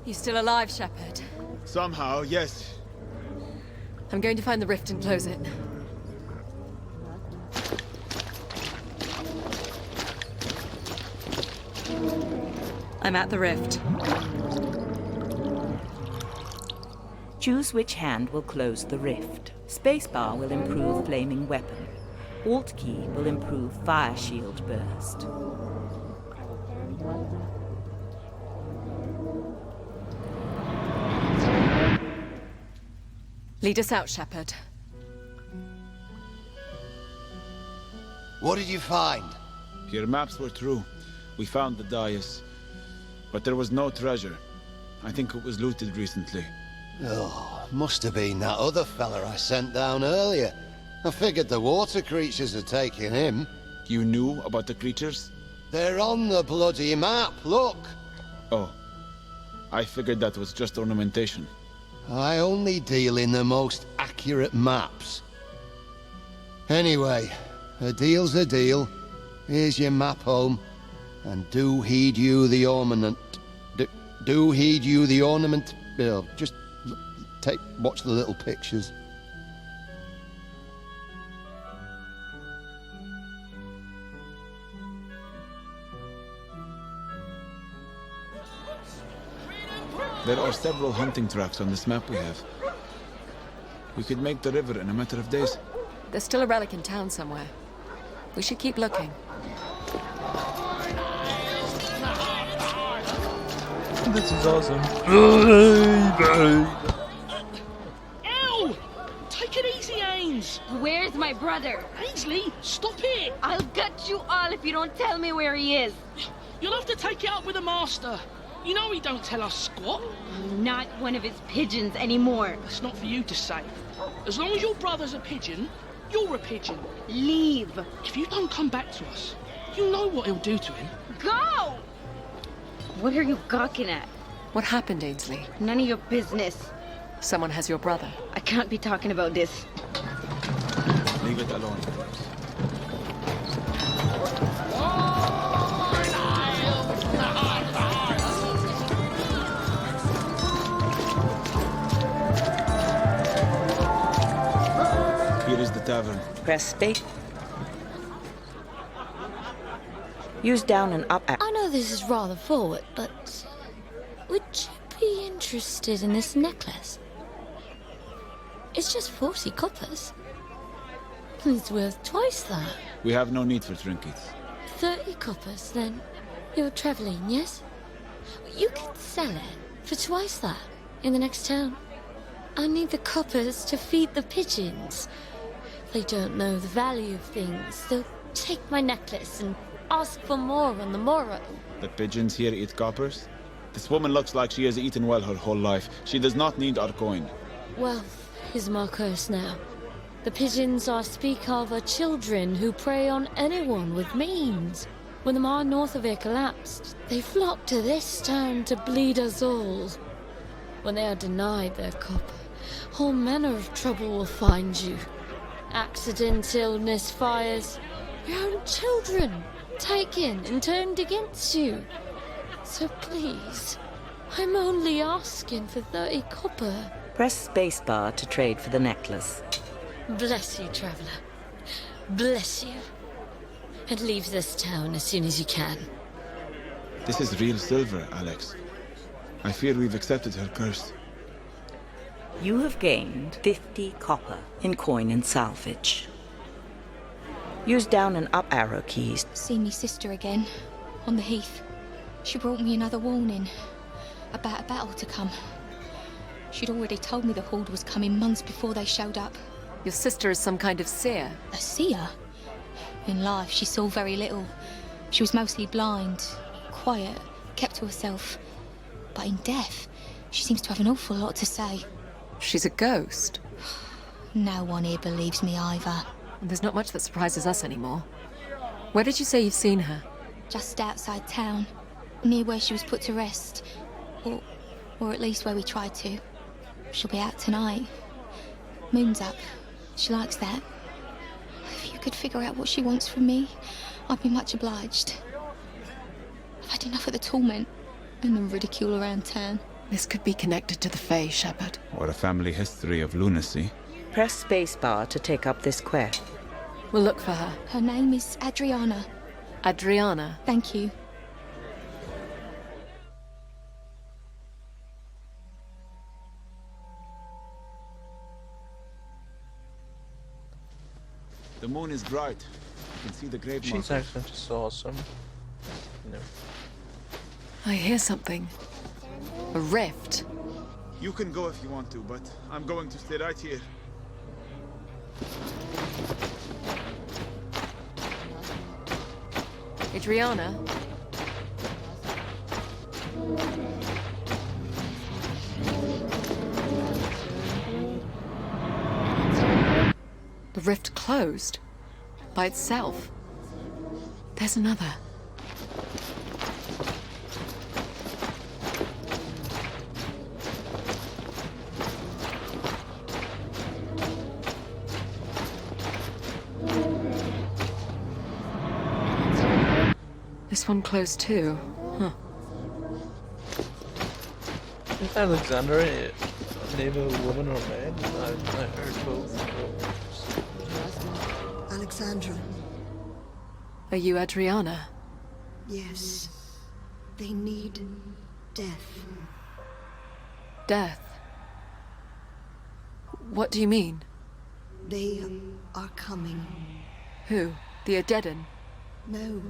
You still alive, Shepherd? Somehow, yes. I'm going to find the rift and close it. I'm at the rift. Choose which hand will close the rift. Spacebar will improve flaming weapon. Alt key will improve fire shield burst. Lead us out, Shepherd. What did you find? Your maps were true. We found the dais. But there was no treasure. I think it was looted recently. Oh, must have been that other fella I sent down earlier. I figured the water creatures had taken him. You knew about the creatures? They're on the bloody map, look! Oh. I figured that was just ornamentation. I only deal in the most accurate maps. Anyway, a deal's a deal. Here's your map home. And do heed you the ornament. Do heed you the ornament. Just watch the little pictures. There are several hunting tracks on this map we have. We could make the river in a matter of days. There's still a relic in town somewhere. We should keep looking. This is awesome. Ow! Take it easy, Ains. Where's my brother? Ainsley, stop it! I'll gut you all if you don't tell me where he is. You'll have to take it up with the master. You know he don't tell us squat. I'm not one of his pigeons anymore. That's not for you to say. As long as your brother's a pigeon, you're a pigeon. Leave. If you don't come back to us, you know what he'll do to him. Go! What are you gawking at? What happened, Ainsley? None of your business. Someone has your brother. I can't be talking about this. Leave it alone. Here is the tavern. Press space. Use down and up arrow. I know this is rather forward, but would you be interested in this necklace? It's just 40 coppers. It's worth twice that. We have no need for trinkets. 30 coppers, then. You're traveling, yes? You could sell it for twice that in the next town. I need the coppers to feed the pigeons. They don't know the value of things. They'll take my necklace and ask for more on the morrow. The pigeons here eat coppers? This woman looks like she has eaten well her whole life. She does not need our coin. Wealth is my curse now. The pigeons I speak of are children who prey on anyone with means. When the mine north of here collapsed, they flocked to this town to bleed us all. When they are denied their copper, all manner of trouble will find you. Accident, illness, fires, your own children taken and turned against you. So please, I'm only asking for 30 copper. Press spacebar to trade for the necklace. Bless you, traveller. Bless you. And leave this town as soon as you can. This is real silver, Alex. I fear we've accepted her curse. You have gained 50 copper in coin and salvage. Use down and up arrow keys. See me sister again, on the heath. She brought me another warning about a battle to come. She'd already told me the Horde was coming months before they showed up. Your sister is some kind of seer. A seer? In life, she saw very little. She was mostly blind, quiet, kept to herself. But in death, she seems to have an awful lot to say. She's a ghost. No one here believes me either. And there's not much that surprises us anymore. Where did you say you've seen her? Just outside town, near where she was put to rest. Or at least where we tried to. She'll be out tonight. Moon's up. She likes that. If you could figure out what she wants from me, I'd be much obliged. I've had enough of the torment and the ridicule around town. This could be connected to the Fae, Shepard. Or a family history of lunacy. Press spacebar to take up this quest. We'll look for her. Her name is Adriana. Adriana? Thank you. The moon is bright. You can see the grave She's marker. actually just awesome. No. I hear something. A rift. You can go if you want to, but I'm going to stay right here. Adriana? The rift closed. By itself. There's another. This one closed too. Huh. Is Alexandra a name of a woman or man? I heard both. Alexandra. Are you Adriana? Yes. They need death. Death? What do you mean? They are coming. Who? The Adedan? No.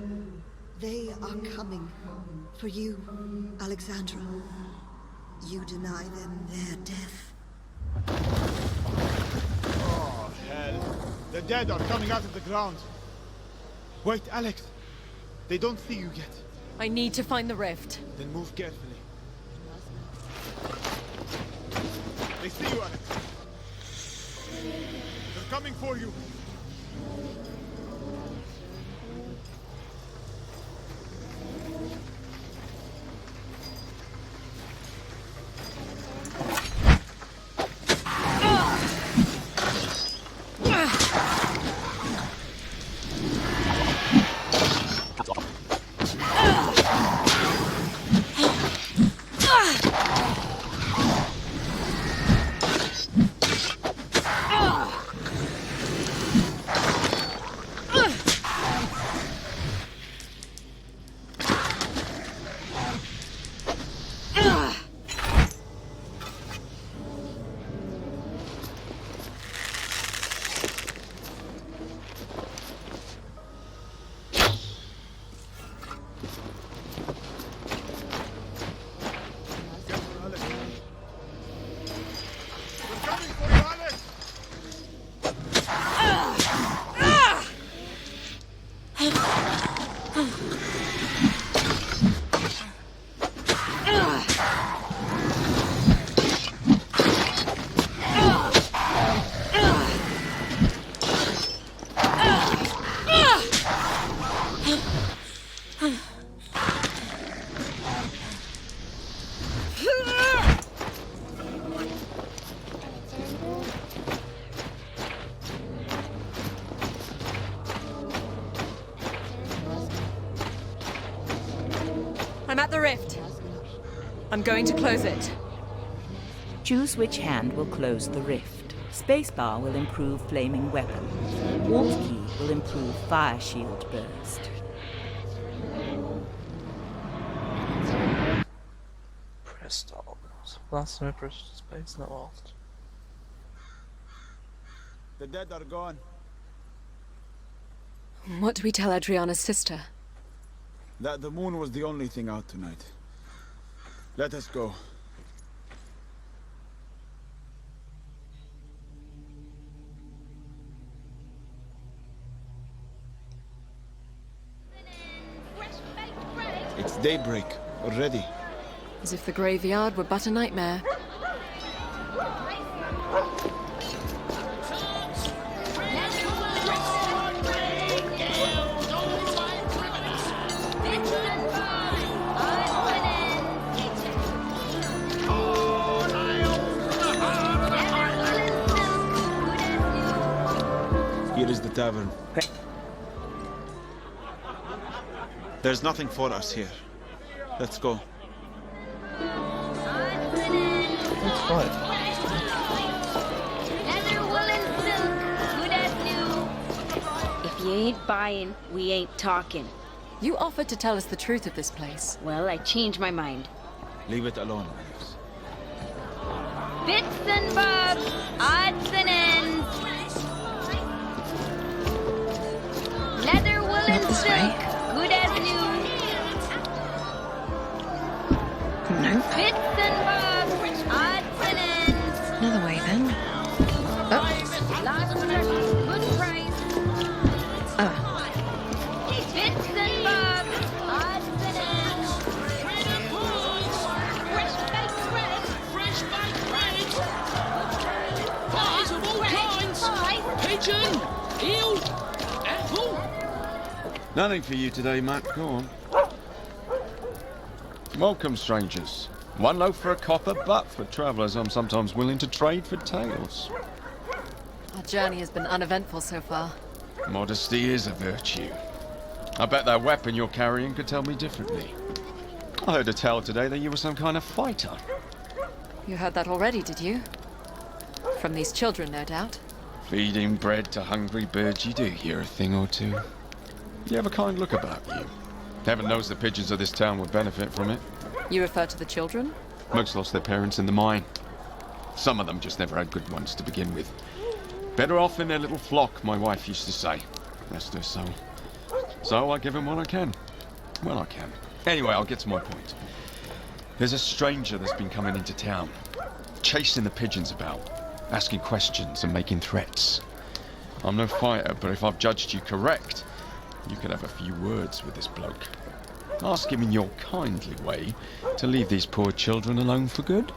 They are coming. For you, Alexandra. You deny them their death. Oh, hell. The dead are coming out of the ground. Wait, Alex. They don't see you yet. I need to find the rift. Then move carefully. They see you, Alex. They're coming for you. I'm at the rift. I'm going to close it. Choose which hand will close the rift. Spacebar will improve flaming weapons. Alt key will improve fire shield burst. Press stop. Last time I pressed space, not alt. The dead are gone. What do we tell Adriana's sister? That the moon was the only thing out tonight. Let us go. It's daybreak already. As if the graveyard were but a nightmare. Here is the tavern. There's nothing for us here. Let's go. That's fine. If you ain't buying, we ain't talking. You offered to tell us the truth of this place. Well, I changed my mind. Leave it alone, Alex. Bits and bobs, odds and ends. Leather, wool, and silk, good as new. No. Bits and bobs, odds and ends. Another way then. Oh. Last one, good price. Bits and bobs, odds and ends. Fresh baked bread, fresh baked bread. Pies of all kinds. Pigeon, eel, apple. Nothing for you today, Matt. Go on. Welcome, strangers. One loaf for a copper, but for travellers, I'm sometimes willing to trade for tales. Our journey has been uneventful so far. Modesty is a virtue. I bet that weapon you're carrying could tell me differently. I heard a tale today that you were some kind of fighter. You heard that already, did you? From these children, no doubt. Feeding bread to hungry birds, you do hear a thing or two. You have a kind look about you. Heaven knows the pigeons of this town would benefit from it. You refer to the children? Most lost their parents in the mine. Some of them just never had good ones to begin with. Better off in their little flock, my wife used to say. Rest her soul. So I give them what I can. Well, I can. Anyway, I'll get to my point. There's a stranger that's been coming into town, chasing the pigeons about, asking questions and making threats. I'm no fighter, but if I've judged you correct, you could have a few words with this bloke. Ask him in your kindly way to leave these poor children alone for good.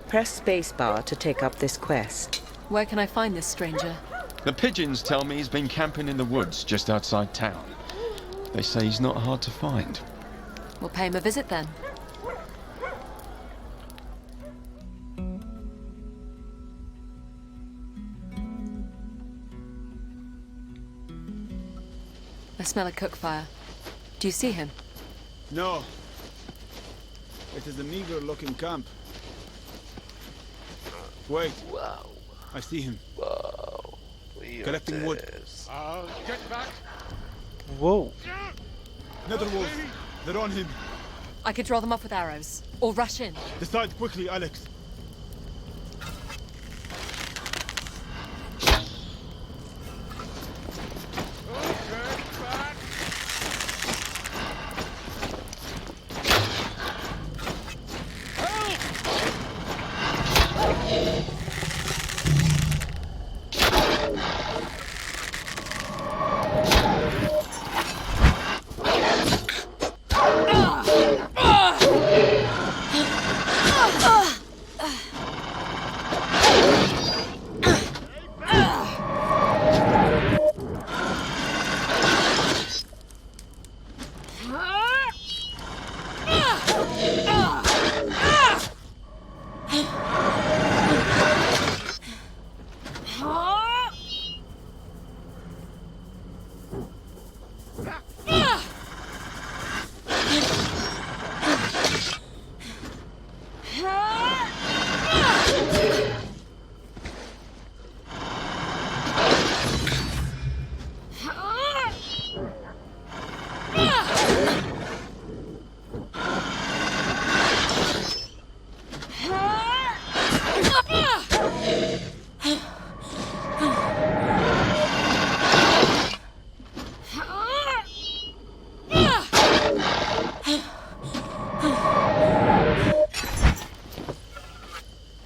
Press spacebar to take up this quest. Where can I find this stranger? The pigeons tell me he's been camping in the woods just outside town. They say he's not hard to find. We'll pay him a visit then. I smell a cook fire. Do you see him? No. It is a meager-looking camp. Wait. Wow. I see him. Wow. Collecting wood. I'll get back. Whoa. Another wolf. They're on him. I could draw them off with arrows. Or rush in. Decide quickly, Alex.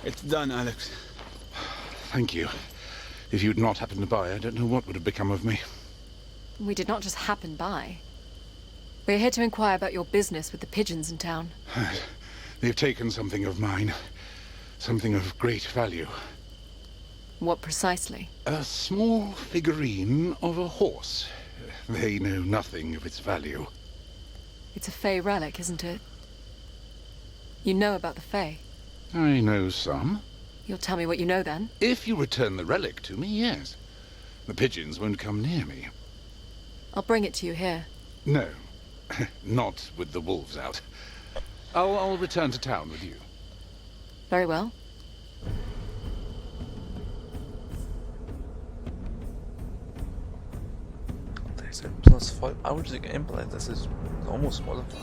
It's done, Alex. Thank you. If you'd not happened to buy, I don't know what would have become of me. We did not just happen by. We're here to inquire about your business with the pigeons in town. They've taken something of mine. Something of great value. What precisely? A small figurine of a horse. They know nothing of its value. It's a Fey relic, isn't it? You know about the Fey? I know some. You'll tell me what you know then? If you return the relic to me, yes. The pigeons won't come near me. I'll bring it to you here. No. Not with the wolves out. I'll return to town with you. Very well. There's a +5 hours of gameplay. This is almost modified.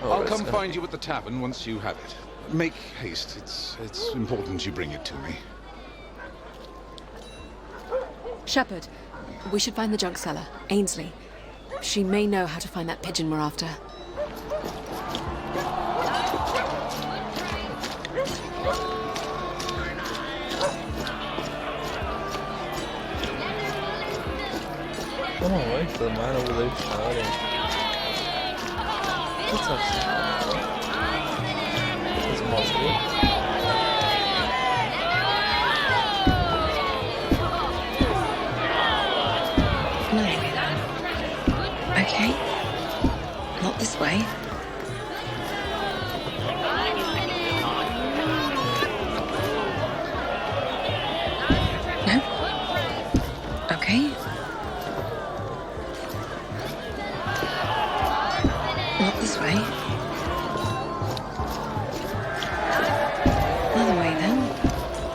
Oh, I'll come find you at the tavern once you have it. Make haste. It's important you bring it to me. Shepherd, we should find the junk seller, Ainsley. She may know how to find that pigeon we're after. I don't like the man over there shouting. What's up? It's mostly. Okay. Not this way. No. Okay. Not this way. Another way then.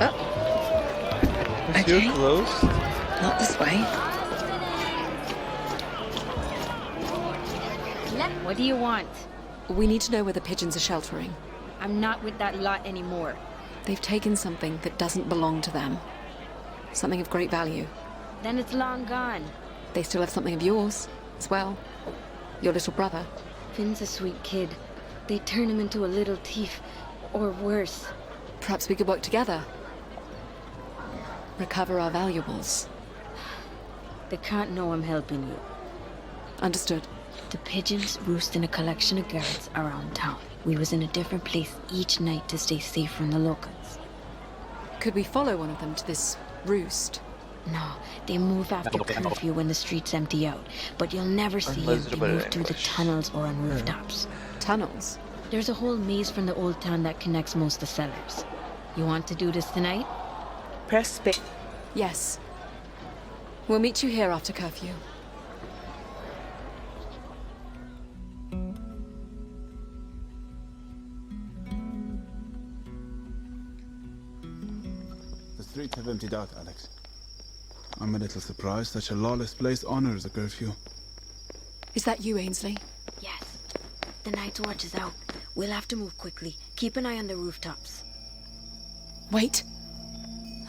Oh. Is Okay. you close? Not this way. What do you want? We need to know where the pigeons are sheltering. I'm not with that lot anymore. They've taken something that doesn't belong to them. Something of great value. Then it's long gone. They still have something of yours, as well. Your little brother. Finn's a sweet kid. They turn him into a little thief, or worse. Perhaps we could work together. Recover our valuables. They can't know I'm helping you. Understood. The pigeons roost in a collection of guards around town. We was in a different place each night to stay safe from the locals. Could we follow one of them to this roost? No, they move after curfew when the streets empty out. But you'll never see them. They move through the tunnels or on rooftops. Tunnels? There's a whole maze from the old town that connects most of the cellars. You want to do this tonight? Press space. Yes. We'll meet you here after curfew. The streets have emptied out, Alex. I'm a little surprised such a lawless place honors a curfew. Is that you, Ainsley? Yes. The night's watch is out. We'll have to move quickly. Keep an eye on the rooftops. Wait.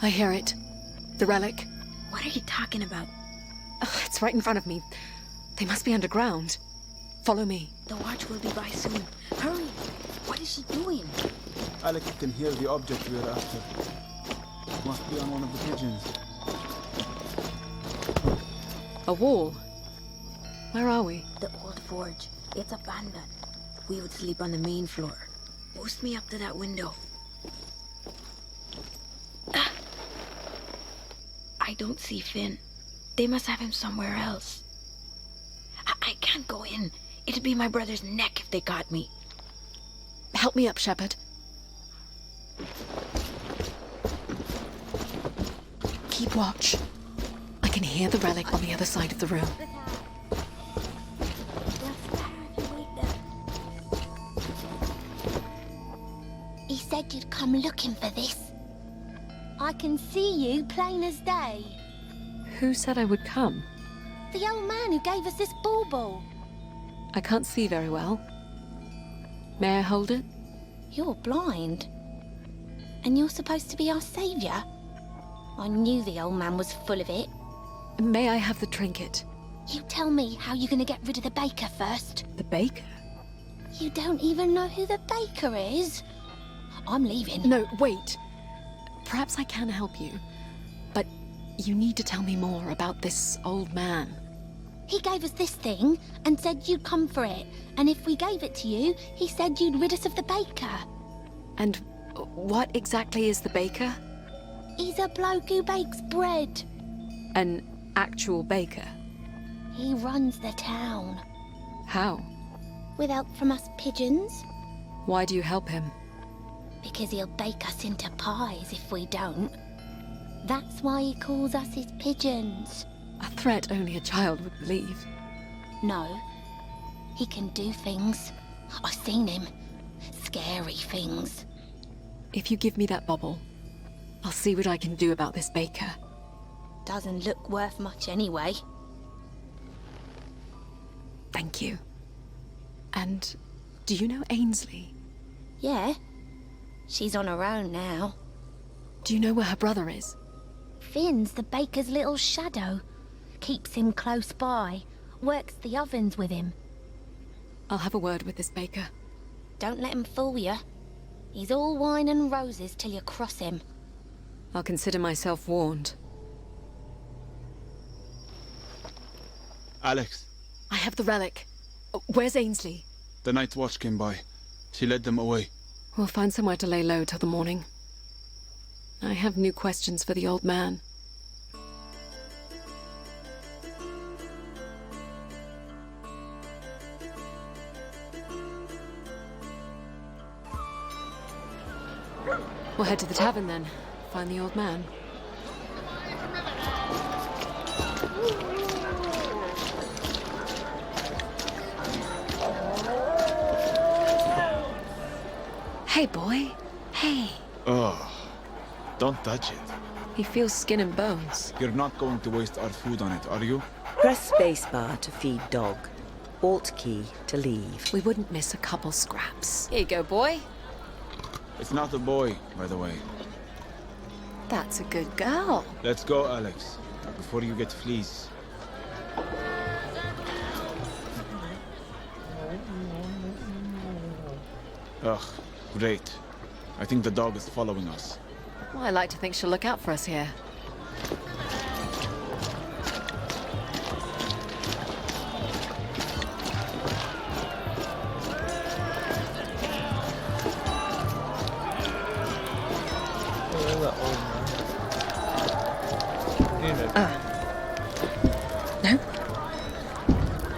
I hear it. The relic. What are you talking about? It's right in front of me. They must be underground. Follow me. The watch will be by soon. Hurry! What is she doing? Alex can hear the object we're after. Must be on one of the pigeons. A wall? Where are we? The old forge. It's abandoned. We would sleep on the main floor. Boost me up to that window. I don't see Finn. They must have him somewhere else. I can't go in. It'd be my brother's neck if they got me. Help me up, Shepherd. Keep watch. I can hear the relic on the other side of the room. He said you'd come looking for this. I can see you plain as day. Who said I would come? The old man who gave us this bauble. I can't see very well. May I hold it? You're blind. And you're supposed to be our saviour? I knew the old man was full of it. May I have the trinket? You tell me how you're going to get rid of the baker first. The baker? You don't even know who the baker is? I'm leaving. No, wait. Perhaps I can help you. But you need to tell me more about this old man. He gave us this thing and said you'd come for it. And if we gave it to you, he said you'd rid us of the baker. And what exactly is the baker? He's a bloke who bakes bread. An actual baker? He runs the town. How? With help from us pigeons. Why do you help him? Because he'll bake us into pies if we don't. That's why he calls us his pigeons. A threat only a child would believe. No. He can do things. I've seen him. Scary things. If you give me that bauble, I'll see what I can do about this baker. Doesn't look worth much anyway. Thank you. And do you know Ainsley? Yeah. She's on her own now. Do you know where her brother is? Finn's the baker's little shadow. Keeps him close by. Works the ovens with him. I'll have a word with this baker. Don't let him fool you. He's all wine and roses till you cross him. I'll consider myself warned. Alex. I have the relic. Where's Ainsley? The night watch came by. She led them away. We'll find somewhere to lay low till the morning. I have new questions for the old man. We'll head to the tavern then. Find the old man. Hey, boy. Hey. Oh, don't touch it. He feels skin and bones. You're not going to waste our food on it, are you? Press spacebar to feed dog. Alt key to leave. We wouldn't miss a couple scraps. Here you go, boy. It's not a boy, by the way. That's a good girl. Let's go, Alex, before you get fleas. Ugh, great. I think the dog is following us. Well, I like to think she'll look out for us here. No.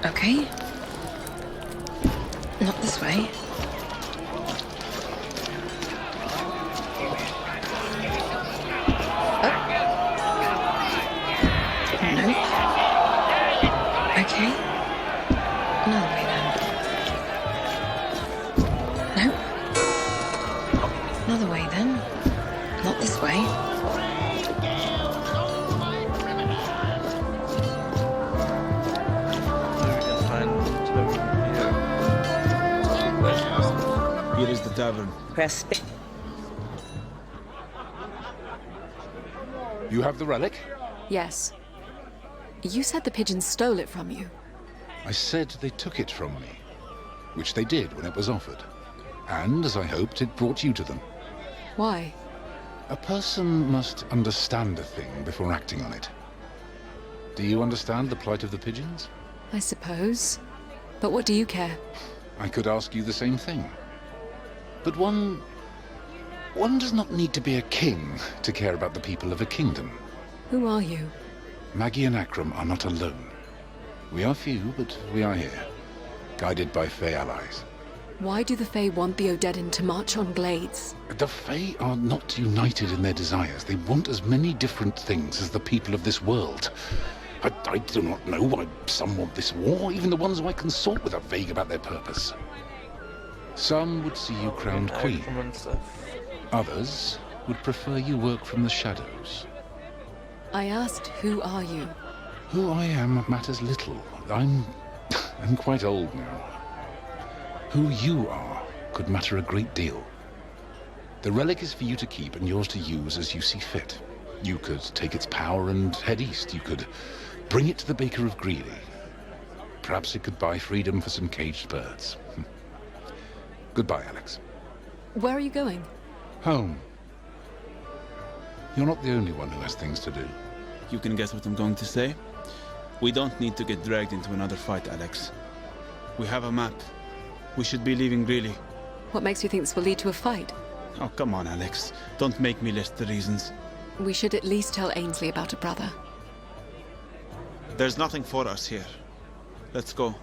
Okay. Not this way. No. Okay. Another way then. No. Another way then. Not this way. Here is the tavern. Press space. You have the relic? Yes. You said the pigeons stole it from you. I said they took it from me, which they did when it was offered. And, as I hoped, it brought you to them. Why? A person must understand a thing before acting on it. Do you understand the plight of the pigeons? I suppose. But what do you care? I could ask you the same thing. But one does not need to be a king to care about the people of a kingdom. Who are you? Maggie and Akram are not alone. We are few, but we are here, guided by Fey allies. Why do the Fae want the Odedan to march on Glades? The Fae are not united in their desires. They want as many different things as the people of this world. I do not know why some want this war. Even the ones who I consort with are vague about their purpose. Some would see you crowned queen. Others would prefer you work from the shadows. I asked, who are you? Who I am matters little. I'm quite old now. Who you are could matter a great deal. The relic is for you to keep and yours to use as you see fit. You could take its power and head east. You could bring it to the Baker of Greeley. Perhaps it could buy freedom for some caged birds. Goodbye, Alex. Where are you going? Home. You're not the only one who has things to do. You can guess what I'm going to say? We don't need to get dragged into another fight, Alex. We have a map. We should be leaving really. What makes you think this will lead to a fight? Oh, come on, Alex. Don't make me list the reasons. We should at least tell Ainsley about a brother. There's nothing for us here. Let's go.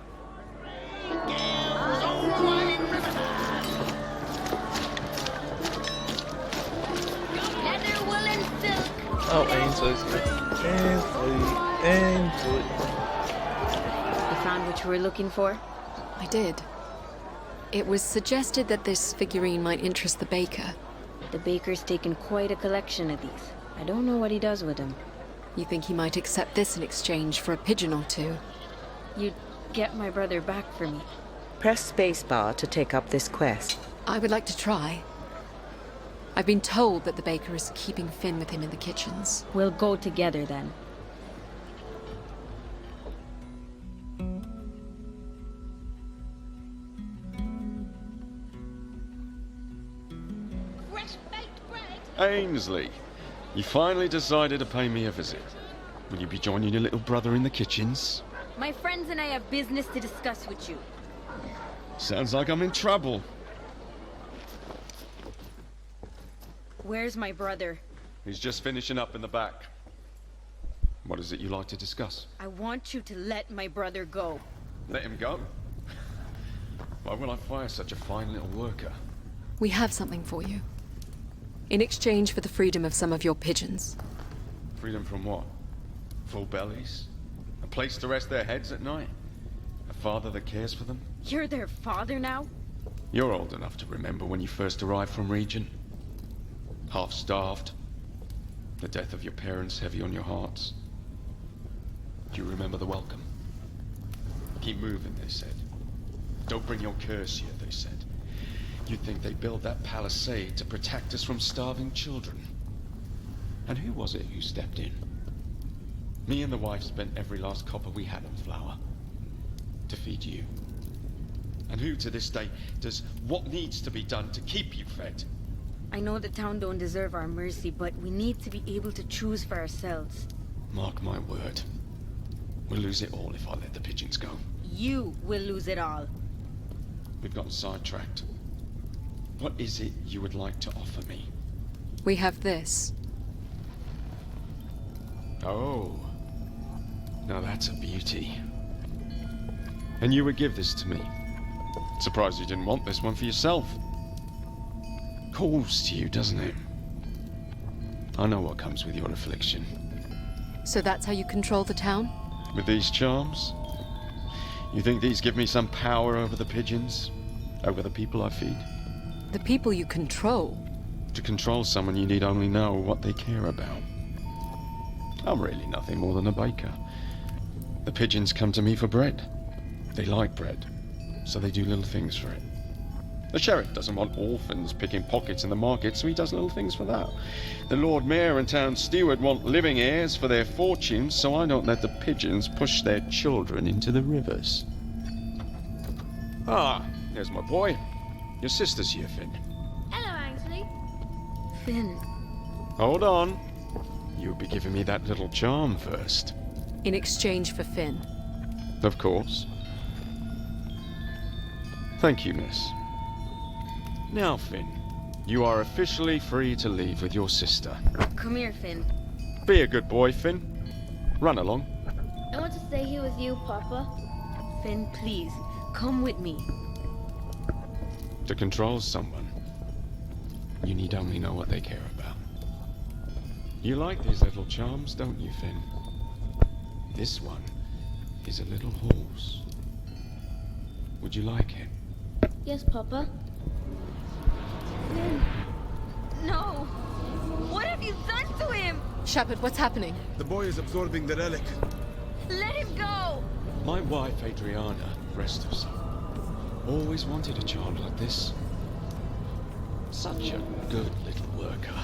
Oh, Ainsley's here. Ainsley. You found what you were looking for? I did. It was suggested that this figurine might interest the baker. The baker's taken quite a collection of these. I don't know what he does with them. You think he might accept this in exchange for a pigeon or two? You'd get my brother back for me. Press spacebar to take up this quest. I would like to try. I've been told that the baker is keeping Finn with him in the kitchens. We'll go together then. Ainsley, you finally decided to pay me a visit. Will you be joining your little brother in the kitchens? My friends and I have business to discuss with you. Sounds like I'm in trouble. Where's my brother? He's just finishing up in the back. What is it you like to discuss? I want you to let my brother go. Let him go? Why will I fire such a fine little worker? We have something for you. In exchange for the freedom of some of your pigeons. Freedom from what? Full bellies? A place to rest their heads at night? A father that cares for them? You're their father now? You're old enough to remember when you first arrived from Region. Half-starved. The death of your parents heavy on your hearts. Do you remember the welcome? Keep moving, they said. Don't bring your curse here, they said. You'd think they built that palisade to protect us from starving children. And who was it who stepped in? Me and the wife spent every last copper we had on flour. To feed you. And who to this day does what needs to be done to keep you fed? I know the town don't deserve our mercy, but we need to be able to choose for ourselves. Mark my word. We'll lose it all if I let the pigeons go. You will lose it all. We've gotten sidetracked. What is it you would like to offer me? We have this. Oh. Now that's a beauty. And you would give this to me. Surprised you didn't want this one for yourself. Calls to you, doesn't it? I know what comes with your affliction. So that's how you control the town? With these charms? You think these give me some power over the pigeons? Over the people I feed? The people you control? To control someone, you need only know what they care about. I'm really nothing more than a baker. The pigeons come to me for bread. They like bread, so they do little things for it. The sheriff doesn't want orphans picking pockets in the market, so he does little things for that. The Lord Mayor and Town Steward want living heirs for their fortunes, so I don't let the pigeons push their children into the rivers. Ah, there's my boy. Your sister's here, Finn. Hello, Ainsley. Finn. Hold on. You'll be giving me that little charm first. In exchange for Finn. Of course. Thank you, miss. Now, Finn, you are officially free to leave with your sister. Come here, Finn. Be a good boy, Finn. Run along. I want to stay here with you, Papa. Finn, please, come with me. To control someone, you need only know what they care about. You like these little charms, don't you, Finn? This one is a little horse. Would you like it? Yes, Papa. Finn. No! What have you done to him? Shepard, what's happening? The boy is absorbing the relic. Let him go! My wife, Adriana, rest her soul, always wanted a child like this. Such a good little worker.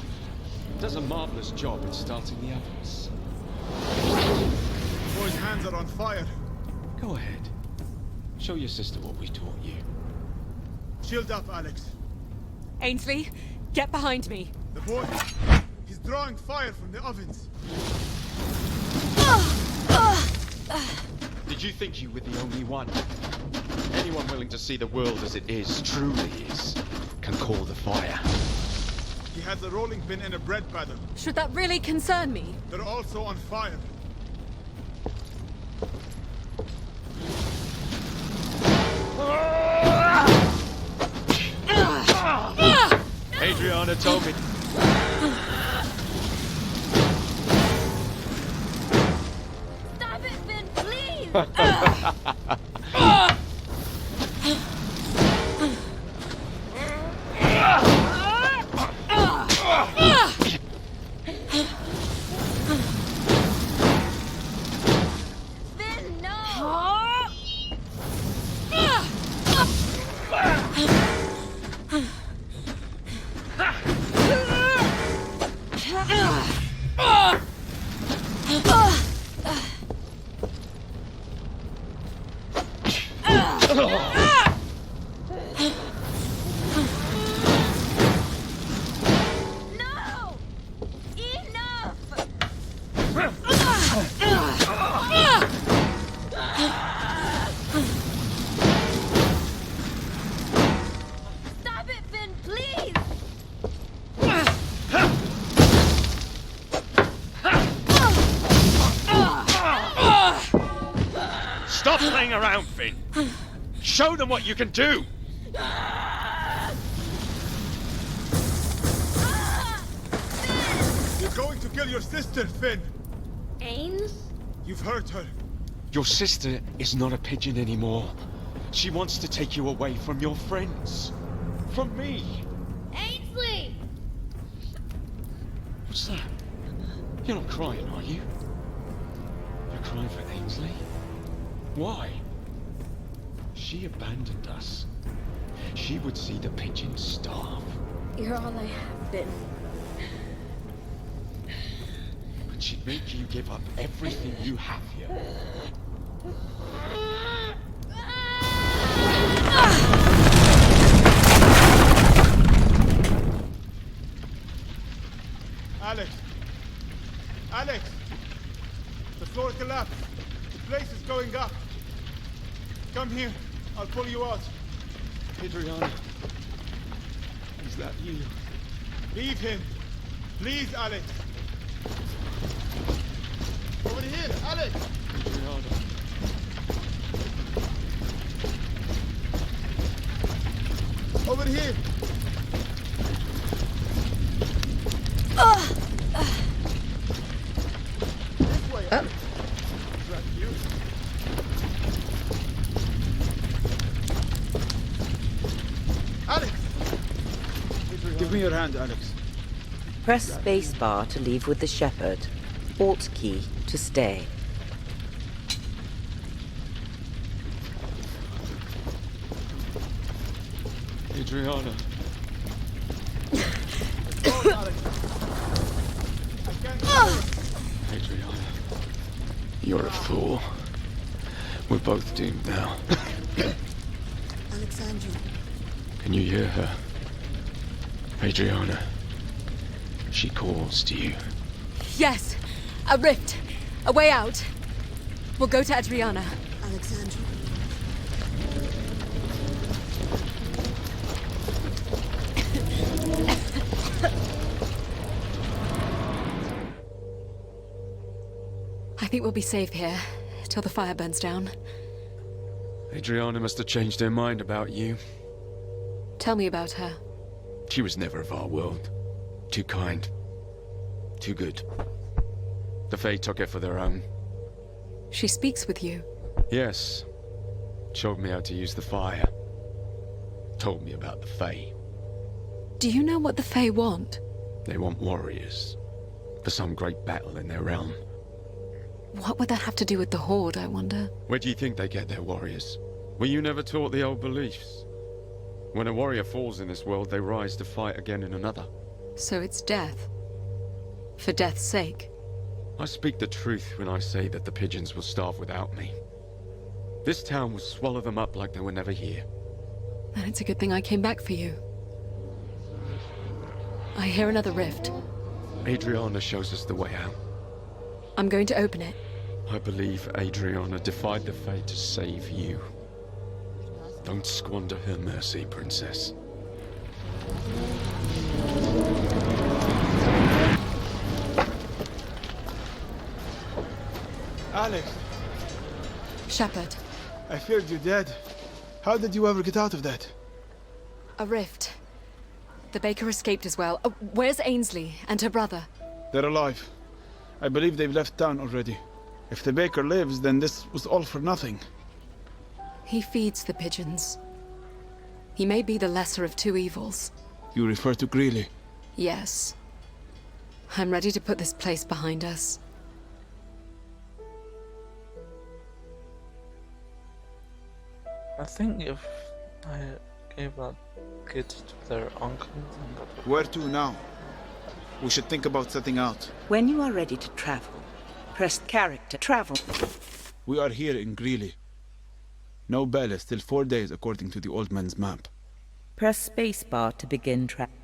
Does a marvelous job in starting the ovens. The boy's hands are on fire. Go ahead. Show your sister what we taught you. Shield up, Alex. Ainsley, Get behind me. The boy, he's drawing fire from the ovens. Did you think you were the only one? Anyone willing to see the world as it is, truly is, can call the fire. He has a rolling pin and a bread batter. Should that really concern me? They're also on fire. Adriana told me. Stop it, Finn, please! Finn, no! No! Enough! Stop it, Finn, please! Stop playing around, Finn! Show them what you can do! You're going to kill your sister, Finn. Ains? You've hurt her. Your sister is not a pigeon anymore. She wants to take you away from your friends. From me. Ainsley! What's that? You're not crying, are you? You're crying for Ainsley? Why? She abandoned us. She would see the pigeons starve. You're all I have been. But she'd make you give up everything you have here. Alex! Alex! The floor collapsed. The place is going up. Come here. I'll pull you out. Adriana. Is that you? Leave him. Please, Alex. Over here, Alex! Adriana. Over here! This way, Alex. Drag you. Alex! Give me your hand, Alex. Press spacebar to leave with the shepherd. Alt key to stay. Adriana. Adriana. You're a fool. We're both doomed now. Alexandra. Can you hear her? Adriana. She calls to you. Yes! A rift! A way out! We'll go to Adriana. Alexandra. I think we'll be safe here, till the fire burns down. Adriana must have changed her mind about you. Tell me about her. She was never of our world. Too kind. Too good. The Fae took her for their own. She speaks with you. Yes. Showed me how to use the fire. Told me about the Fae. Do you know what the Fae want? They want warriors. For some great battle in their realm. What would that have to do with the Horde, I wonder? Where do you think they get their warriors? Were you never taught the old beliefs? When a warrior falls in this world, they rise to fight again in another. So it's death. For death's sake. I speak the truth when I say that the pigeons will starve without me. This town will swallow them up like they were never here. Then it's a good thing I came back for you. I hear another rift. Adriana shows us the way out. I'm going to open it. I believe Adriana defied the fate to save you. Don't squander her mercy, Princess. Alex, Shepard. I feared you dead. How did you ever get out of that? A rift. The baker escaped as well. Where's Ainsley and her brother? They're alive. I believe they've left town already. If the baker lives, then this was all for nothing. He feeds the pigeons. He may be the lesser of two evils. You refer to Greeley? Yes. I'm ready to put this place behind us. I think if I gave that kid to their uncle, then that would... Where to now? We should think about setting out. When you are ready to travel, press character travel. We are here in Greeley. No Vale, still 4 days according to the old man's map. Press spacebar to begin travel.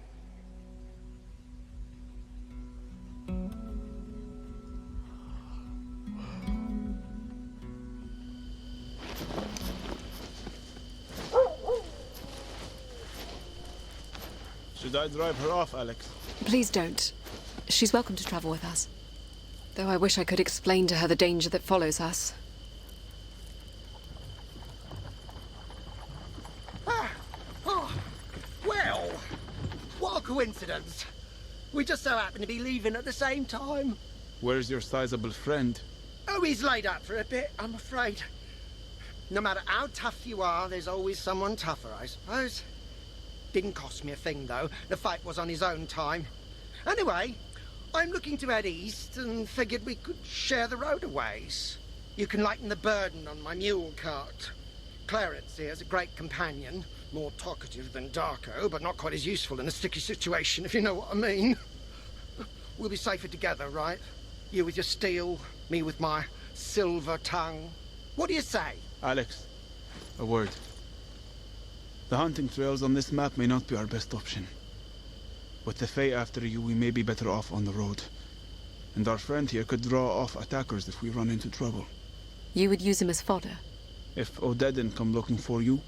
Should I drive her off, Alex? Please don't. She's welcome to travel with us. Though I wish I could explain to her the danger that follows us. Well, what a coincidence. We just so happen to be leaving at the same time. Where's your sizable friend? Oh, he's laid up for a bit, I'm afraid. No matter how tough you are, there's always someone tougher, I suppose. Didn't cost me a thing, though. The fight was on his own time. Anyway, I'm looking to head east and figured we could share the road a ways. You can lighten the burden on my mule cart. Clarence here's a great companion. More talkative than Darko, but not quite as useful in a sticky situation, if you know what I mean. We'll be safer together, right? You with your steel, me with my silver tongue. What do you say? Alex, a word. The hunting trails on this map may not be our best option. With the Fae after you, we may be better off on the road. And our friend here could draw off attackers if we run into trouble. You would use him as fodder? If Odedin come looking for you,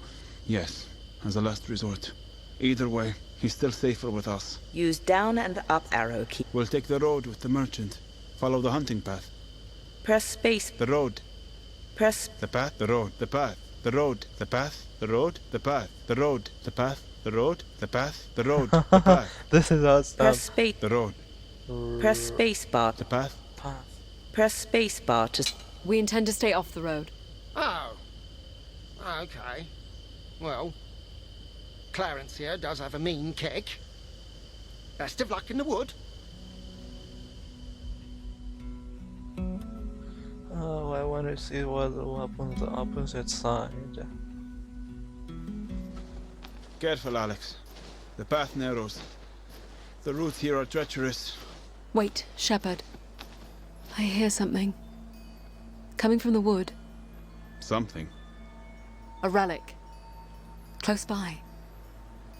yes, as a last resort. Either way, he's still safer with us. Use down and up arrow key. We'll take the road with the merchant. Follow the hunting path. Press space. The road. Press... The path, the road, the path, the road, the path, the road, the path, the road, the path, the road, the path, the road, the path. This is awesome. Press space. The road. Press space bar. The path. Path. Press space bar to... We intend to stay off the road. Oh. Okay. Well, Clarence here does have a mean kick. Best of luck in the wood. Oh, I want to see what on the opposite side. Careful, Alex. The path narrows. The routes here are treacherous. Wait, Shepard. I hear something. Coming from the wood. Something. A relic. Close by.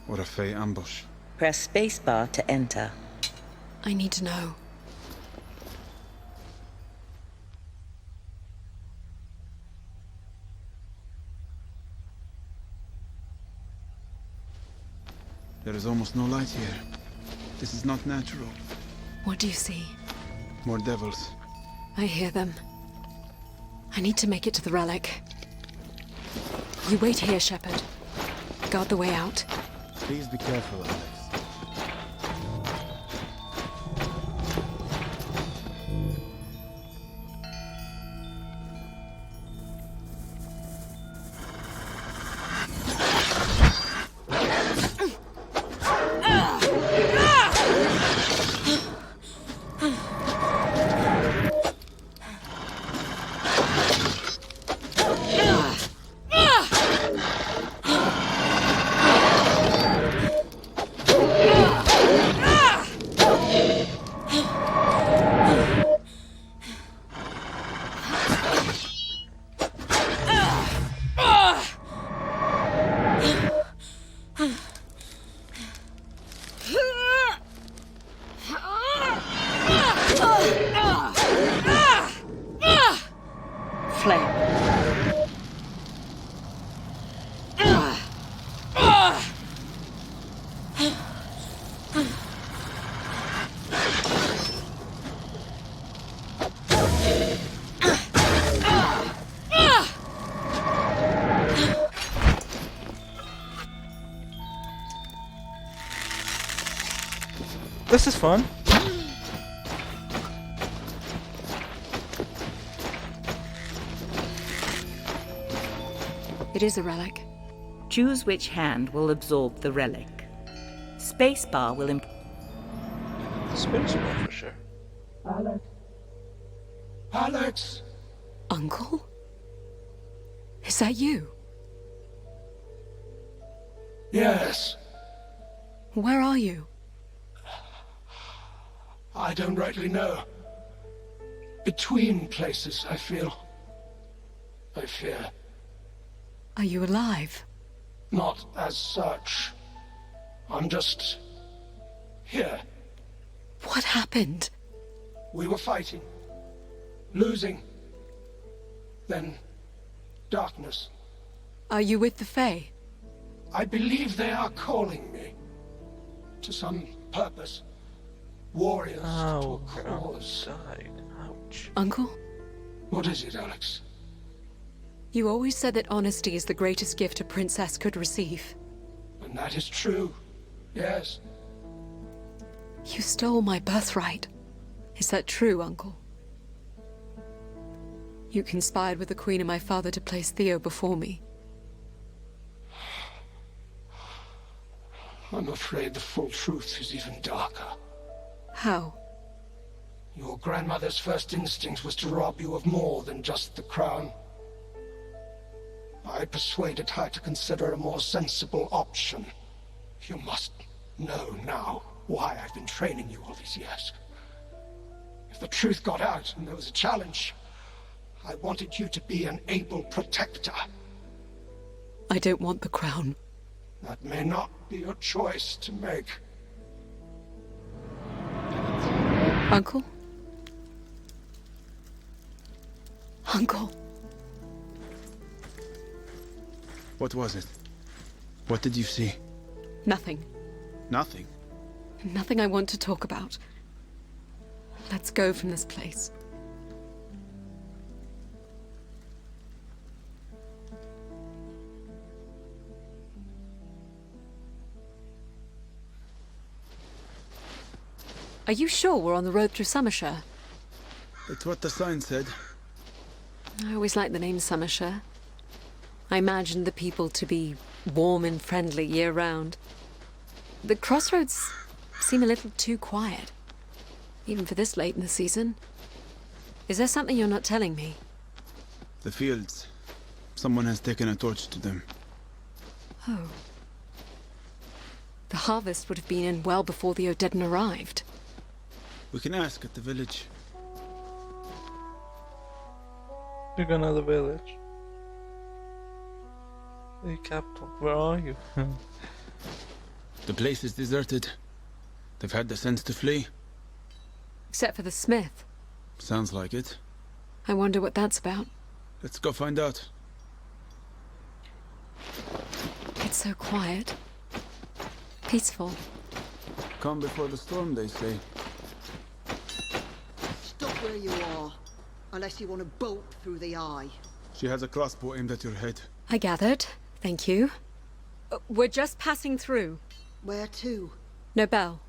What a Fae ambush. Press spacebar to enter. I need to know. There is almost no light here. This is not natural. What do you see? More devils. I hear them. I need to make it to the relic. You wait here, Shepard. Guard the way out. Please be careful, Alex. flame. This is fun. It is a relic. Choose which hand will absorb the relic. Spacebar will Spacebar for sure. Alex! Uncle? Is that you? Yes. Where are you? I don't rightly know. Between places, I feel. I fear. Are you alive? Not as such. I'm just... here. What happened? We were fighting. Losing. Then... darkness. Are you with the Fae? I believe they are calling me. To some purpose. Warriors to a cause. Died. Ouch. Uncle? What is it, Alex? You always said that honesty is the greatest gift a princess could receive. And that is true. Yes. You stole my birthright. Is that true, Uncle? You conspired with the Queen and my father to place Theo before me. I'm afraid the full truth is even darker. How? Your grandmother's first instinct was to rob you of more than just the crown. I persuaded her to consider a more sensible option. You must know now why I've been training you all these years. If the truth got out and there was a challenge, I wanted you to be an able protector. I don't want the crown. That may not be your choice to make. Uncle? Uncle? What was it? What did you see? Nothing. Nothing? Nothing I want to talk about. Let's go from this place. Are you sure we're on the road through Summershire? It's what the sign said. I always liked the name Summershire. I imagined the people to be warm and friendly year-round. The crossroads seem a little too quiet, even for this late in the season. Is there something you're not telling me? The fields. Someone has taken a torch to them. Oh. The harvest would have been in well before the Odedan arrived. We can ask at the village. You're going to the village. The capital. Where are you? The place is deserted. They've had the sense to flee. Except for the smith. Sounds like it. I wonder what that's about. Let's go find out. It's so quiet. Peaceful. Calm before the storm, they say. Stop where you are, unless you want to bolt through the eye. She has a crossbow aimed at your head. I gathered. Thank you. We're just passing through. Where to? Nobel.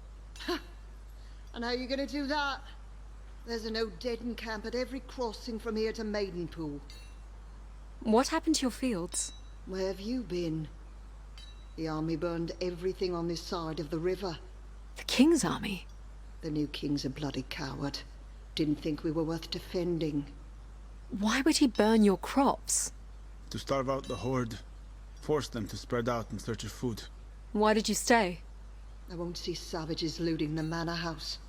And how are you going to do that? There's an Odedan camp at every crossing from here to Maidenpool. What happened to your fields? Where have you been? The army burned everything on this side of the river. The King's army? The new king's a bloody coward. Didn't think we were worth defending. Why would he burn your crops? To starve out the horde. Force them to spread out in search of food. Why did you stay? I won't see savages looting the manor house.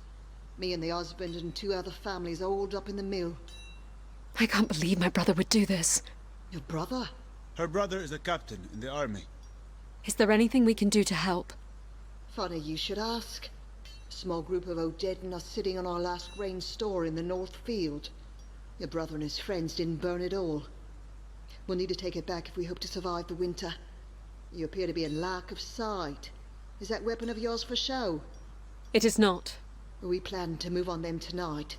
Me and the husband and 2 other families are holed up in the mill. I can't believe my brother would do this. Your brother? Her brother is a captain in the army. Is there anything we can do to help? Funny you should ask. A small group of Odedan are sitting on our last grain store in the north field. Your brother and his friends didn't burn it all. We'll need to take it back if we hope to survive the winter. You appear to be in lack of sight. Is that weapon of yours for show? It is not. We plan to move on them tonight.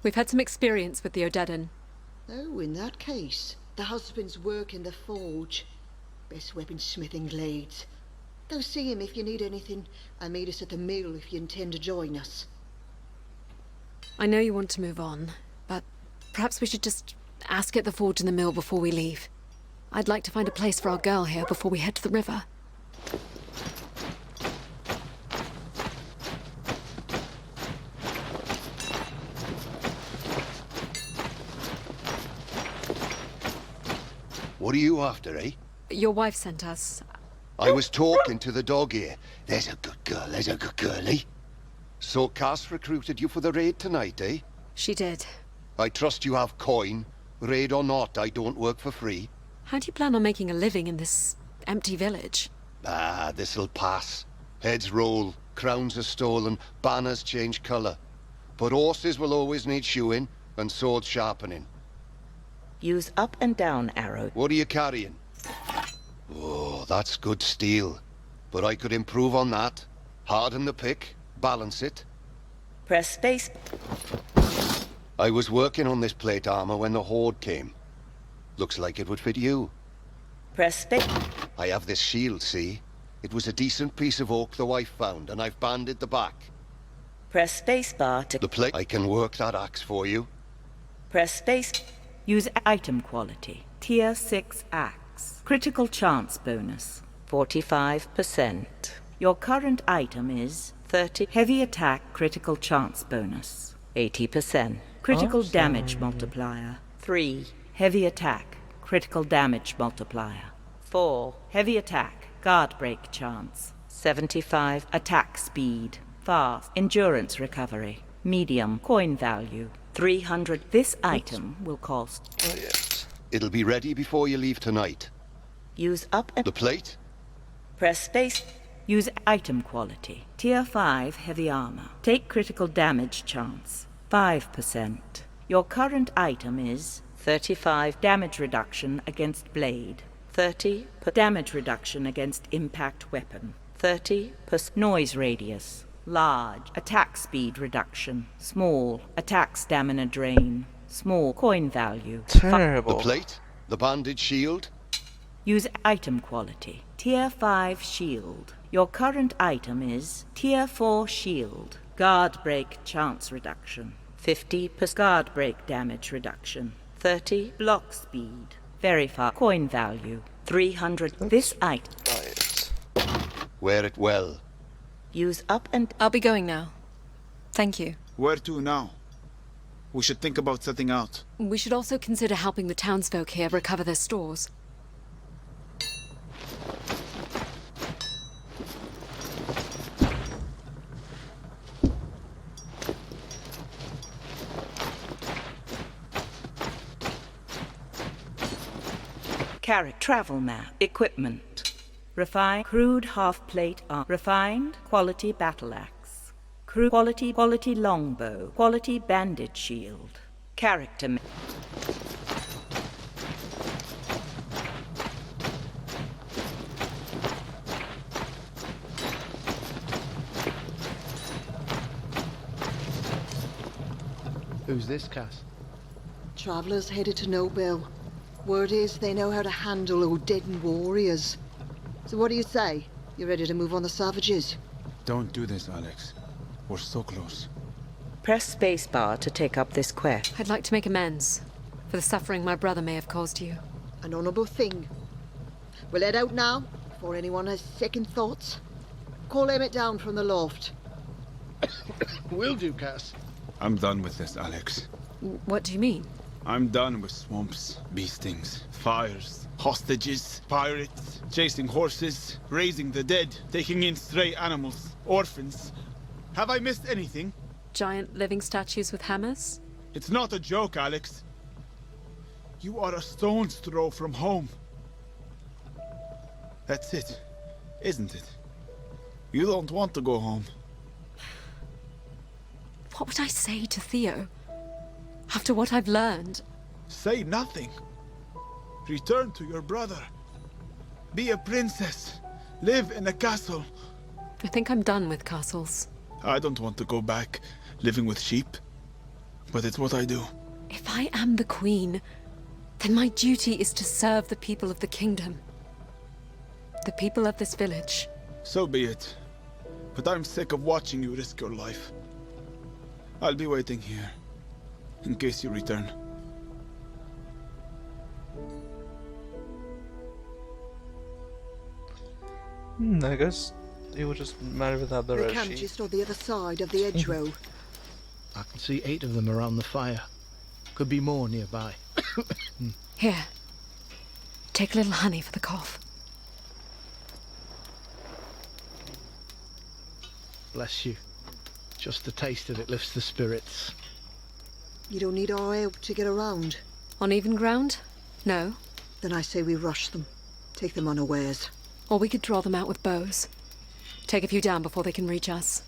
We've had some experience with the Odedan. Oh, in that case, the husband's work in the forge. Best weaponsmithing glades. Go see him if you need anything, and meet us at the mill if you intend to join us. I know you want to move on, but perhaps we should just ask at the forge and the mill before we leave. I'd like to find a place for our girl here before we head to the river. What are you after, eh? Your wife sent us. I was talking to the dog here. There's a good girl, eh? So Cass recruited you for the raid tonight, eh? She did. I trust you have coin. Raid or not, I don't work for free. How do you plan on making a living in this empty village? Ah, this'll pass. Heads roll, crowns are stolen, banners change colour. But horses will always need shoeing, and swords sharpening. Use up and down arrow. What are you carrying? Oh, that's good steel. But I could improve on that. Harden the pick, balance it. Press space. I was working on this plate armor when the Horde came. Looks like it would fit you. Press space. I have this shield, see? It was a decent piece of oak the wife found, and I've banded the back. Press spacebar to... The plate... I can work that axe for you. Press space. Use item quality. Tier 6 axe. Critical chance bonus. 45%. Your current item is 30. Heavy attack critical chance bonus. 80%. Critical damage multiplier. 3. Heavy attack critical damage multiplier. 4. Heavy attack guard break chance. 75. Attack speed. Fast. Endurance recovery. Medium. Coin value. 300. This item will cost... Oh, yes. It'll be ready before you leave tonight. Use up and... The plate? Press space. Use item quality. Tier 5 heavy armor. Take critical damage chance. 5%. Your current item is 35 damage reduction against blade. 30 damage reduction against impact weapon. 30 noise radius. Large attack speed reduction. Small attack stamina drain. Small coin value. Terrible. The plate? The banded shield? Use item quality. Tier 5 shield. Your current item is Tier 4 shield. Guard break chance reduction. 50% guard break damage reduction. 30 block speed. Verify coin value. 300. This item. Wear it well. Use up and... I'll be going now. Thank you. Where to now? We should think about setting out. We should also consider helping the townsfolk here recover their stores. Travel map. Equipment. Refined crude half-plate arm. Refined quality battle axe. Crude quality longbow. Quality banded shield. Character. Who's this, Cass? Travelers headed to Nobel. Word is they know how to handle Odedan warriors. So what do you say? You ready to move on the savages? Don't do this, Alex. We're so close. Press spacebar to take up this quest. I'd like to make amends for the suffering my brother may have caused you. An honorable thing. We'll head out now, before anyone has second thoughts. Call Emmett down from the loft. Will do, Cass. I'm done with this, Alex. What do you mean? I'm done with swamps, bee stings, fires, hostages, pirates, chasing horses, raising the dead, taking in stray animals, orphans. Have I missed anything? Giant living statues with hammers? It's not a joke, Alex. You are a stone's throw from home. That's it, isn't it? You don't want to go home. What would I say to Theo? After what I've learned. Say nothing. Return to your brother. Be a princess. Live in a castle. I think I'm done with castles. I don't want to go back, living with sheep. But it's what I do. If I am the queen, then my duty is to serve the people of the kingdom. The people of this village. So be it. But I'm sick of watching you risk your life. I'll be waiting here, in case you return. I guess he would just marry without the They rest. camp just on the other side of the hedgerow. I can see 8 of them around the fire. Could be more nearby. Here. Take a little honey for the cough. Bless you. Just the taste of it lifts the spirits. You don't need our help to get around. On even ground? No. Then I say we rush them. Take them unawares. Or we could draw them out with bows. Take a few down before they can reach us.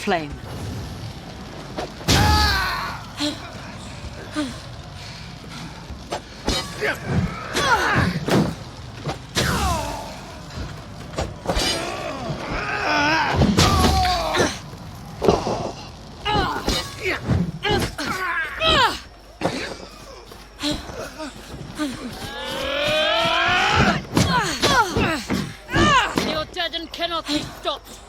Flame. You're dead and cannot be stopped.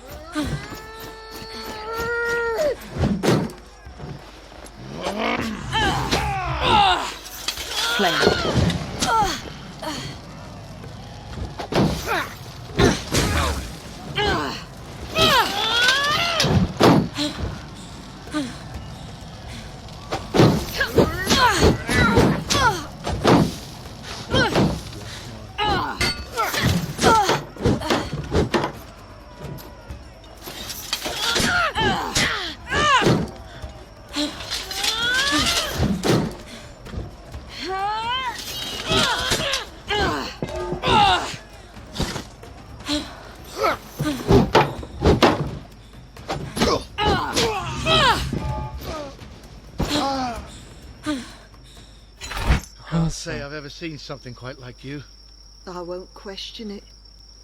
Can't say I've ever seen something quite like you. I won't question it.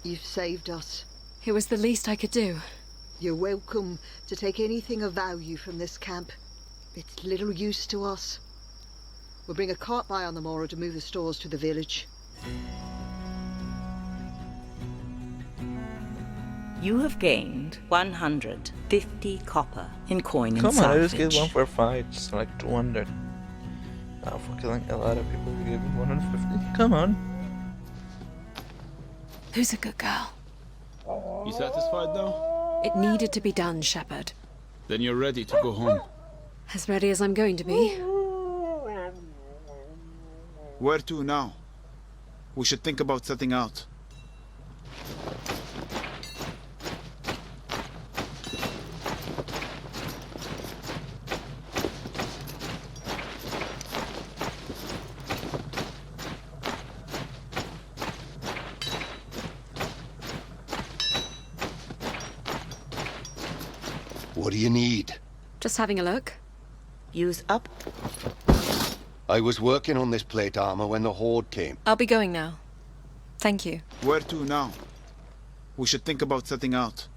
You've saved us. It was the least I could do. You're welcome to take anything of value from this camp. It's little use to us. We'll bring a cart by on the morrow to move the stores to the village. You have gained 150 copper in coin and Come on, I just salvage. gave one for fights, like 200. Now for killing a lot of people, you gave me 150. Come on. Who's a good girl? You satisfied now? It needed to be done, Shepherd. Then you're ready to go home. As ready as I'm going to be. Where to now? We should think about setting out. What do you need? Just having a look. Use up. I was working on this plate armor when the Horde came. I'll be going now. Thank you. Where to now? We should think about setting out.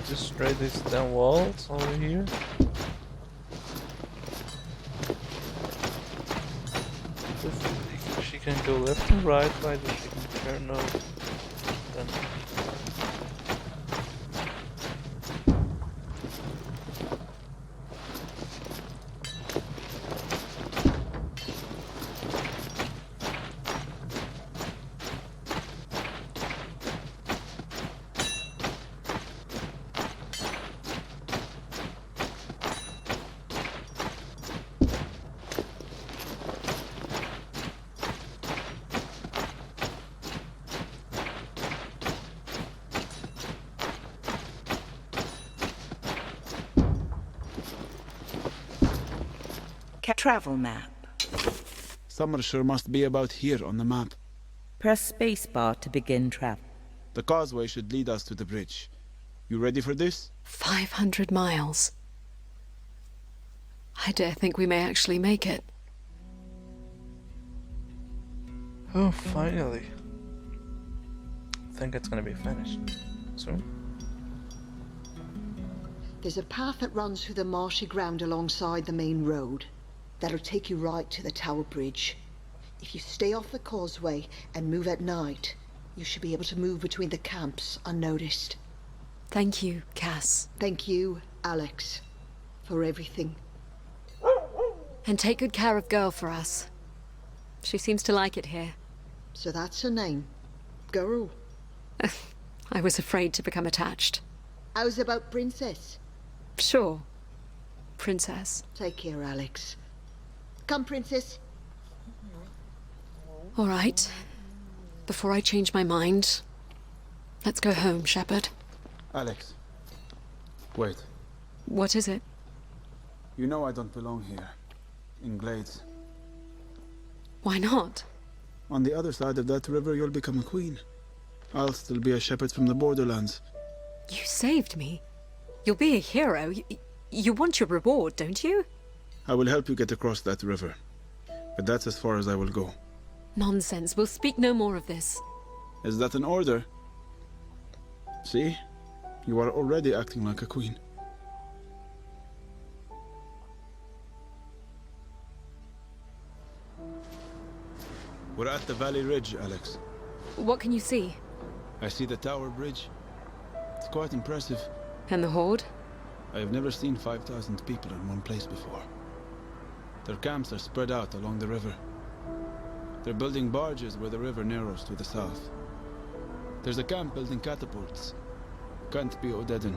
Destroy these damn walls over here. She can go left and right, why does she can turn over? Then. Travel map. Summersure must be about here on the map. Press spacebar to begin travel. The causeway should lead us to the bridge. You ready for this? 500 miles. I dare think we may actually make it. Oh, finally. I think it's gonna be finished soon. There's a path that runs through the marshy ground alongside the main road. That'll take you right to the Tower Bridge. If you stay off the causeway and move at night, you should be able to move between the camps unnoticed. Thank you, Cass. Thank you, Alex, for everything. And take good care of Girl for us. She seems to like it here. So that's her name, Girl. I was afraid to become attached. How's about Princess? Sure. Princess. Take care, Alex. Come, Princess. All right. Before I change my mind, let's go home, Shepard. Alex. Wait. What is it? You know I don't belong here. In Glades. Why not? On the other side of that river, you'll become a queen. I'll still be a shepherd from the borderlands. You saved me. You'll be a hero. You want your reward, don't you? I will help you get across that river. But that's as far as I will go. Nonsense. We'll speak no more of this. Is that an order? See? You are already acting like a queen. We're at the Valley Ridge, Alex. What can you see? I see the Tower Bridge. It's quite impressive. And the Horde? I have never seen 5,000 people in one place before. Their camps are spread out along the river. They're building barges where the river narrows to the south. There's a camp building catapults. Can't be Odedin.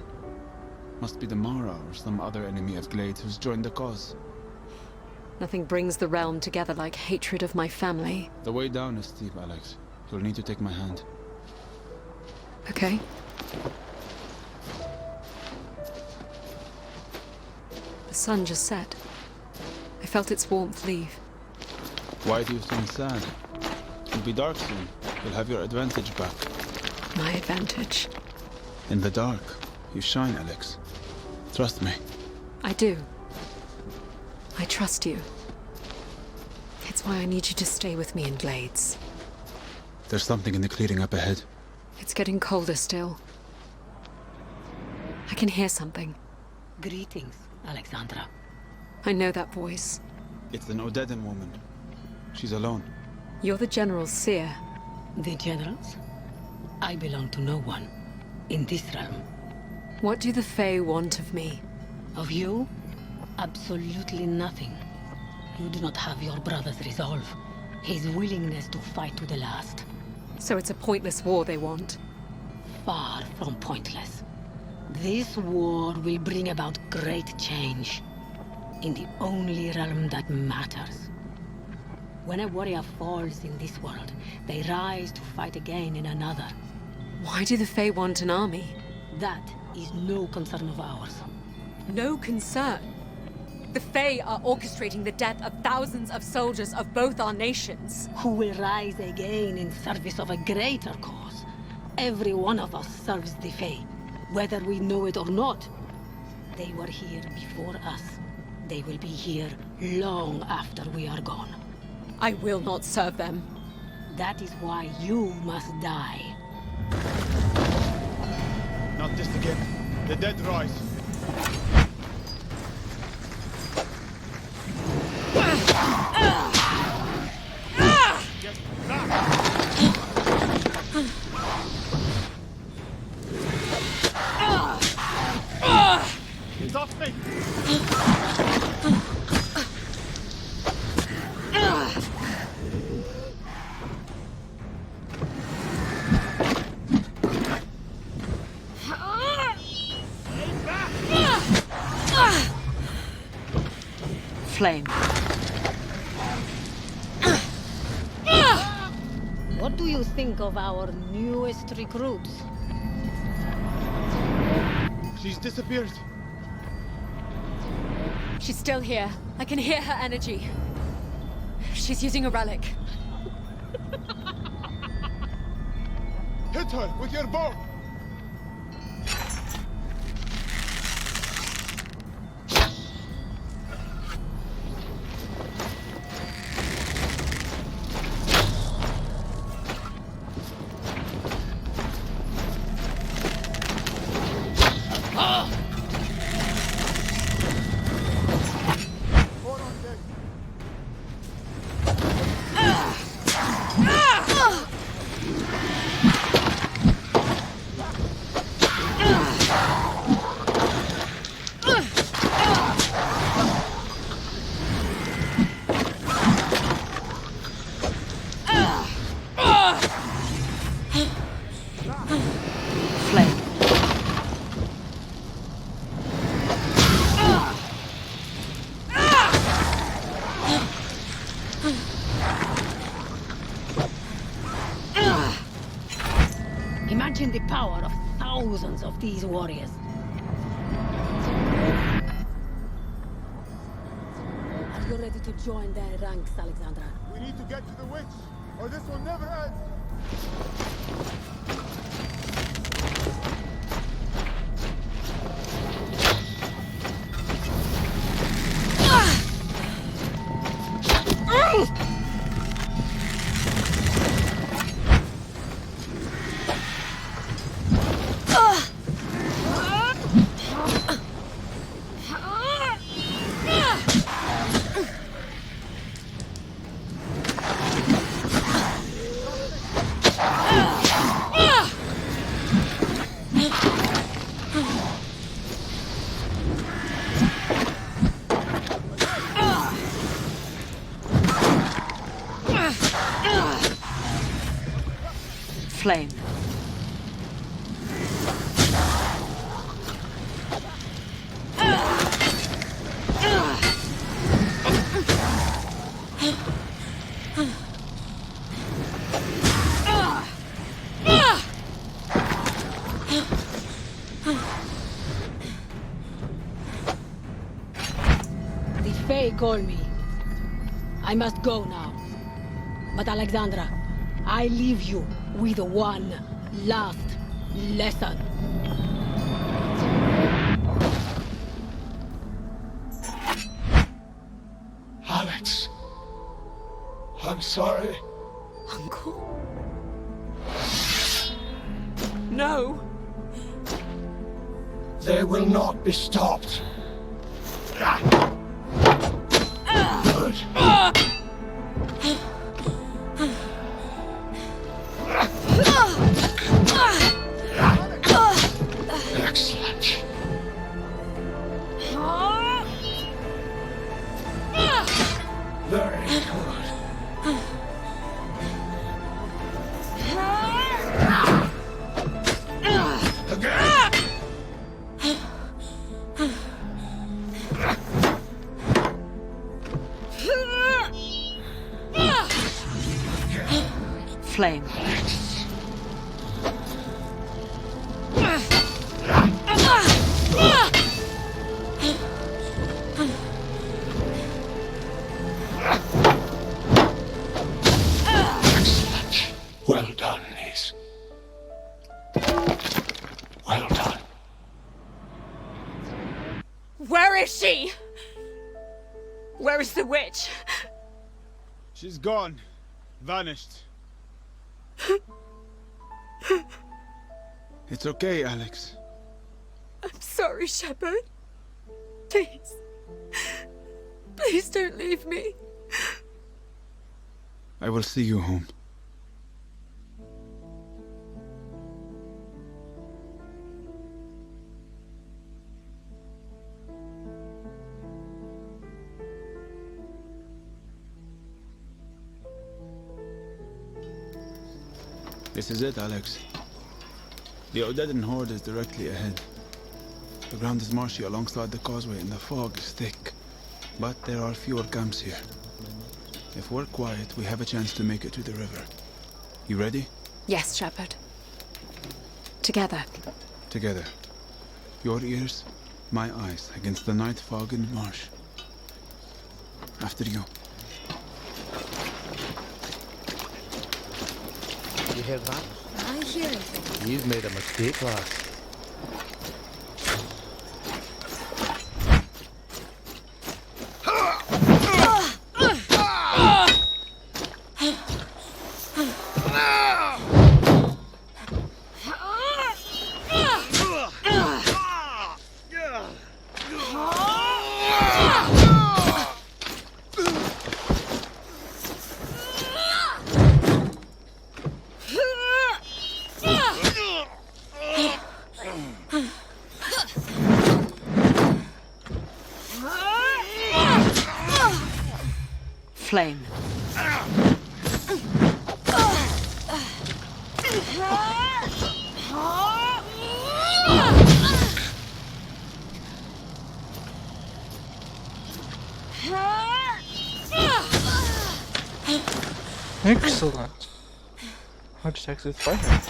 Must be the Mara or some other enemy of Glades who's joined the cause. Nothing brings the realm together like hatred of my family. The way down is steep, Alex. You'll need to take my hand. Okay. The sun just set. I felt its warmth leave. Why do you seem sad? It'll be dark soon. You'll have your advantage back. My advantage? In the dark, you shine, Alex. Trust me. I do. I trust you. It's why I need you to stay with me in Glades. There's something in the clearing up ahead. It's getting colder still. I can hear something. Greetings, Alexandra. I know that voice. It's an Odedan woman. She's alone. You're the General's seer. The generals? I belong to no one. In this realm. What do the Fae want of me? Of you? Absolutely nothing. You do not have your brother's resolve. His willingness to fight to the last. So it's a pointless war they want? Far from pointless. This war will bring about great change. In the only realm that matters. When a warrior falls in this world, they rise to fight again in another. Why do the Fae want an army? That is no concern of ours. No concern? The Fae are orchestrating the death of thousands of soldiers of both our nations. Who will rise again in service of a greater cause. Every one of us serves the Fae, whether we know it or not. They were here before us. They will be here long after we are gone. I will not serve them. That is why you must die. Not this again. The dead rise. Get back! It's off me! Flame. What do you think of our newest recruits? She's disappeared. She's still here. I can hear her energy. She's using a relic. Hit her with your bow! Imagine the power of thousands of these warriors. Are you ready to join their ranks, Alexandra? We need to get to the witch, or this will never end! Flame. The Fae call me. I must go now. But Alexandra, I leave you with one last lesson. Alex, I'm sorry. Uncle? No! They will not be stopped. Good. Excellent. Very good. Again. Flame. Excellent. Well done, niece. Well done. Where is she? Where is the witch? She's gone. Vanished. It's okay, Alex. I'm sorry, Shepherd. Please. Please don't leave me. I will see you home. This is it, Alex. The Odedan horde is directly ahead. The ground is marshy alongside the causeway and the fog is thick. But there are fewer camps here. If we're quiet, we have a chance to make it to the river. You ready? Yes, Shepherd. Together. Together. Your ears, my eyes, against the night fog in the marsh. After you. You hear that? I hear it. You've made a mistake, lass. Flame. Excellent. I'll just exit fire.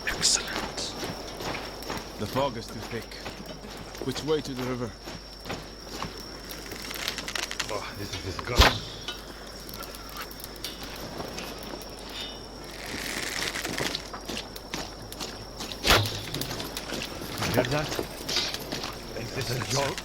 Excellent. The fog is too thick. Which way to the river? Oh, this is disgusting. You hear that? Is this a joke?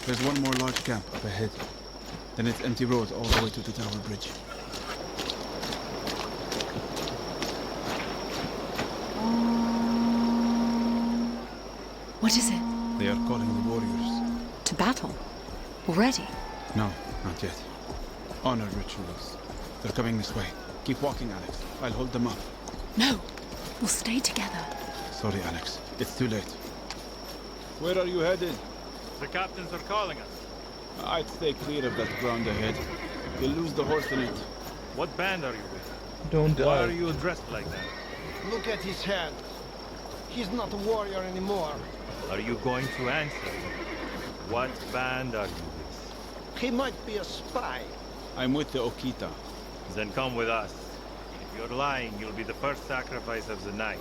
There's one more large camp up ahead. Then it's empty road all the way to the tower bridge. What is it? They are calling the warriors. To battle? Already? No, not yet. Honor rituals. They're coming this way. Keep walking, Alex. I'll hold them up. No. We'll stay together. Sorry, Alex. It's too late. Where are you headed? The captains are calling us. I'd stay clear of that ground ahead. You'll lose the horse in it. What band are you with? Don't die. Why are you dressed like that? Look at his hand. He's not a warrior anymore. Are you going to answer? What band are you with? He might be a spy. I'm with the Okita. Then come with us. If you're lying, you'll be the first sacrifice of the night.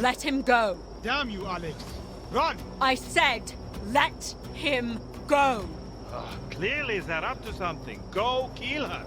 Let him go. Damn you, Alex. Run! I said, let him go. Clearly they're up to something. Go kill her.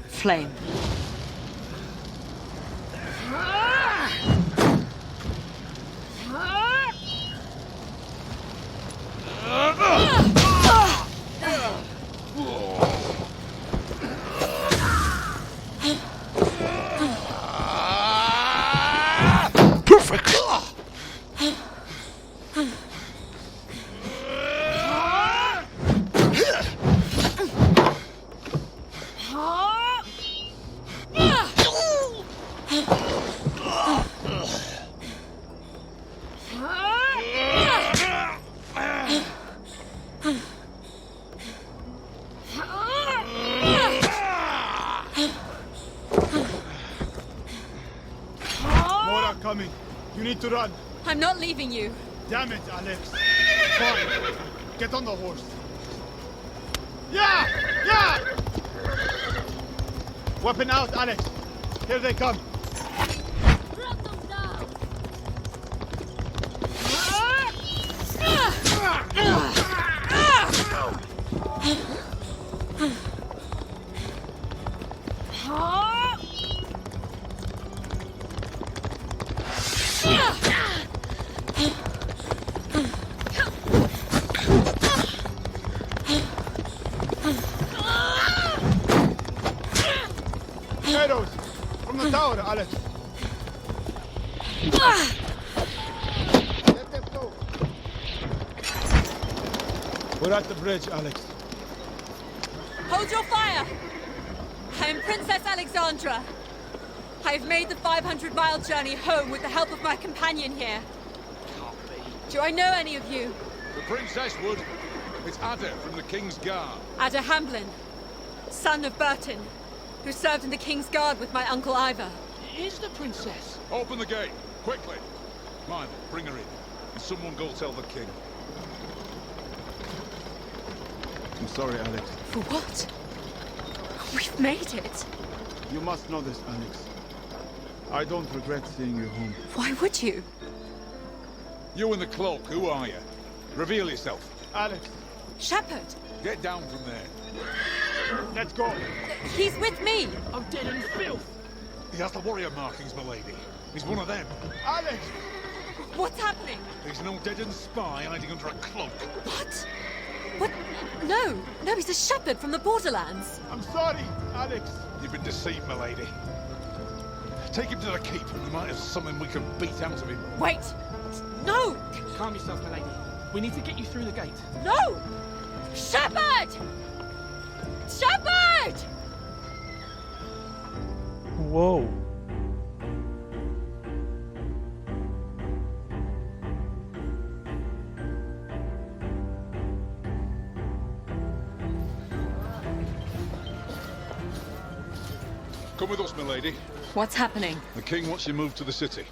Flame. Perfect! More are coming. You need to run. I'm not leaving you. Damn it, Alex. Fine. Get on the horse. Yeah! Yeah! Weapon out, Alex. Here they come. Arrows from the tower, Alex. Let them go. We're at the bridge, Alex. Hold your fire! I am Princess Alexandra. I have made the 500-mile journey home with the help of my companion here. Do I know any of you? The princess would. It's Ada from the King's Guard. Ada Hamblin, son of Burton, who served in the King's Guard with my Uncle Ivor. Is the princess? Open the gate, quickly. Mine, bring her in. And someone go tell the king. I'm sorry, Alex. For what? We've made it. You must know this, Alex. I don't regret seeing you home. Why would you? You in the cloak, who are you? Reveal yourself. Alex. Shepard. Get down from there. Let's go. He's with me. I'm dead in filth. He has the warrior markings, milady. He's one of them. Alex! What's happening? He's no deadened spy hiding under a cloak. What? What? No, he's a shepherd from the borderlands. I'm sorry, Alex. You've been deceived, milady. Take him to the keep, and we might have something we can beat out of him. Wait! No! Calm yourself, my lady. We need to get you through the gate. No! Shepard! Shepard! Whoa. Come with us, milady. What's happening? The king wants you moved to the city.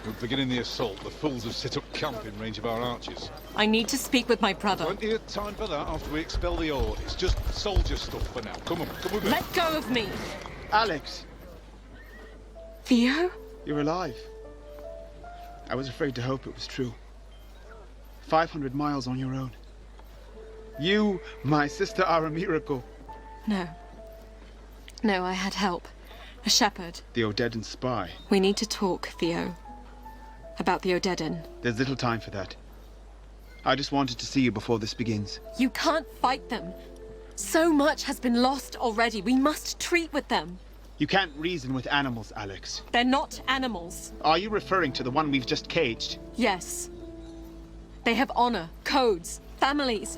We're beginning the assault. The fools have set up camp in range of our archers. I need to speak with my brother. Plenty of time for that after we expel the horde. It's just soldier stuff for now. Come on, come with me. Let go of me. Alex! Theo? You're alive. I was afraid to hope it was true. 500 miles on your own. You, my sister, are a miracle. No. No, I had help. A shepherd. The Odedan spy. We need to talk, Theo. About the Odedan. There's little time for that. I just wanted to see you before this begins. You can't fight them. So much has been lost already. We must treat with them. You can't reason with animals, Alex. They're not animals. Are you referring to the one we've just caged? Yes. They have honor, codes, families.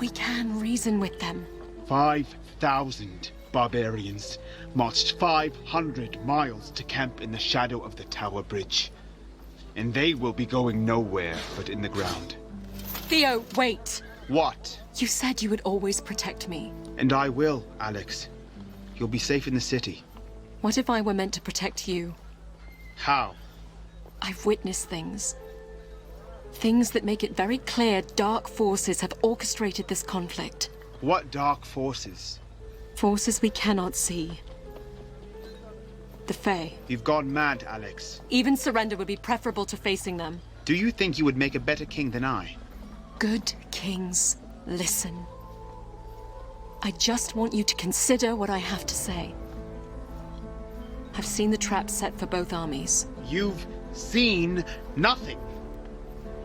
We can reason with them. 5,000 barbarians marched 500 miles to camp in the shadow of the Tower Bridge. And they will be going nowhere but in the ground. Theo, wait. What? You said you would always protect me. And I will, Alex. You'll be safe in the city. What if I were meant to protect you? How? I've witnessed things. Things that make it very clear dark forces have orchestrated this conflict. What dark forces? Forces we cannot see. The Fae. You've gone mad, Alex. Even surrender would be preferable to facing them. Do you think you would make a better king than I? Good kings, listen. I just want you to consider what I have to say. I've seen the traps set for both armies. You've seen nothing.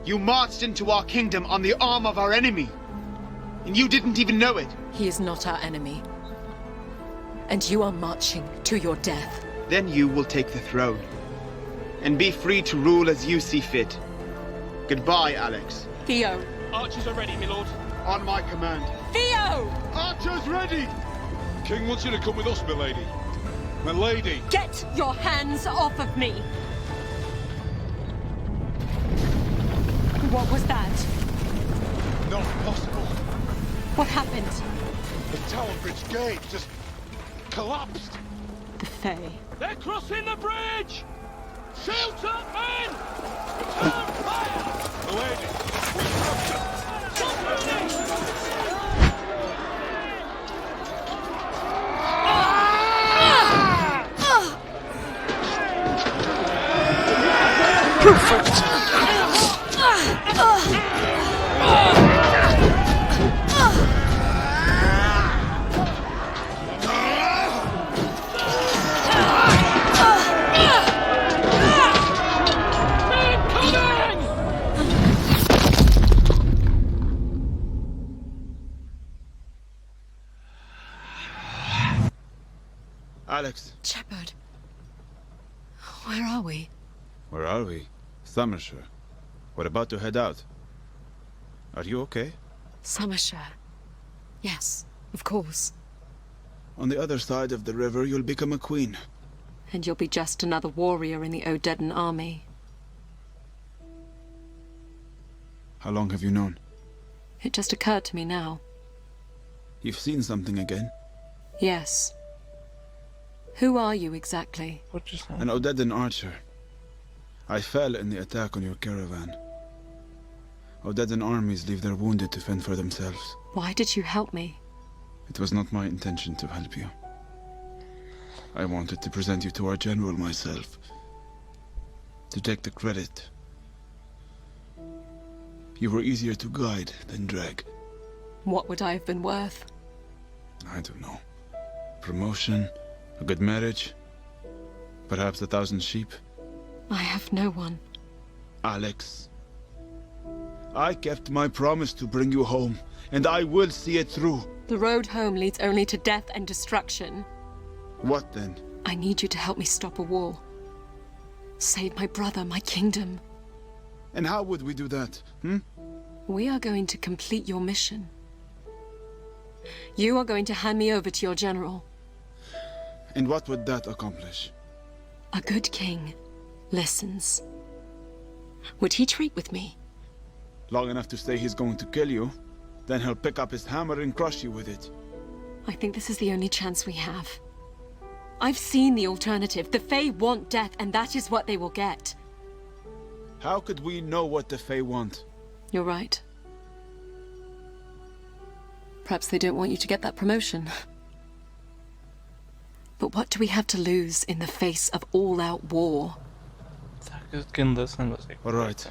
You marched into our kingdom on the arm of our enemy. And you didn't even know it. He is not our enemy. And you are marching to your death. Then you will take the throne. And be free to rule as you see fit. Goodbye, Alex. Theo. Archers are ready, my lord. On my command. Theo! Archers ready! King wants you to come with us, milady. Milady! Get your hands off of me! What was that? Not possible. What happened? The Tower Bridge gate just collapsed. The Fae. They're crossing the bridge! Shoot up, men! Return fire! Milady! Stop moving! Perfect! Alex. Shepherd. Where are we? Where are we? Summershire. We're about to head out. Are you okay? Summershire. Yes, of course. On the other side of the river, you'll become a queen. And you'll be just another warrior in the Odedan army. How long have you known? It just occurred to me now. You've seen something again? Yes. Who are you exactly? An Odedan archer. I fell in the attack on your caravan. Odedan armies leave their wounded to fend for themselves. Why did you help me? It was not my intention to help you. I wanted to present you to our general myself. To take the credit. You were easier to guide than drag. What would I have been worth? I don't know. Promotion, a good marriage, perhaps 1,000 sheep. I have no one. Alex, I kept my promise to bring you home, and I will see it through. The road home leads only to death and destruction. What then? I need you to help me stop a war. Save my brother, my kingdom. And how would we do that, hmm? We are going to complete your mission. You are going to hand me over to your general. And what would that accomplish? A good king listens. Would he treat with me? Long enough to say he's going to kill you, then he'll pick up his hammer and crush you with it. I think this is the only chance we have. I've seen the alternative. The Fae want death, and that is what they will get. How could we know what the Fae want? You're right. Perhaps they don't want you to get that promotion. But what do we have to lose in the face of all-out war? All right.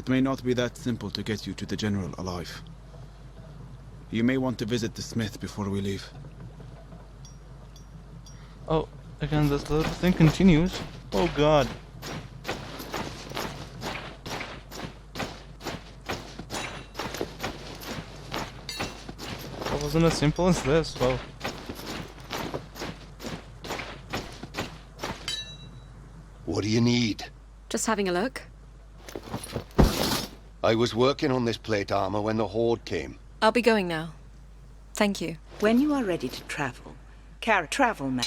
It may not be that simple to get you to the General alive. You may want to visit the smith before we leave. Oh, again, this little thing continues. Oh god. That wasn't as simple as this, well. What do you need? Just having a look. I was working on this plate armor when the Horde came. I'll be going now. Thank you. When you are ready to travel, travel map.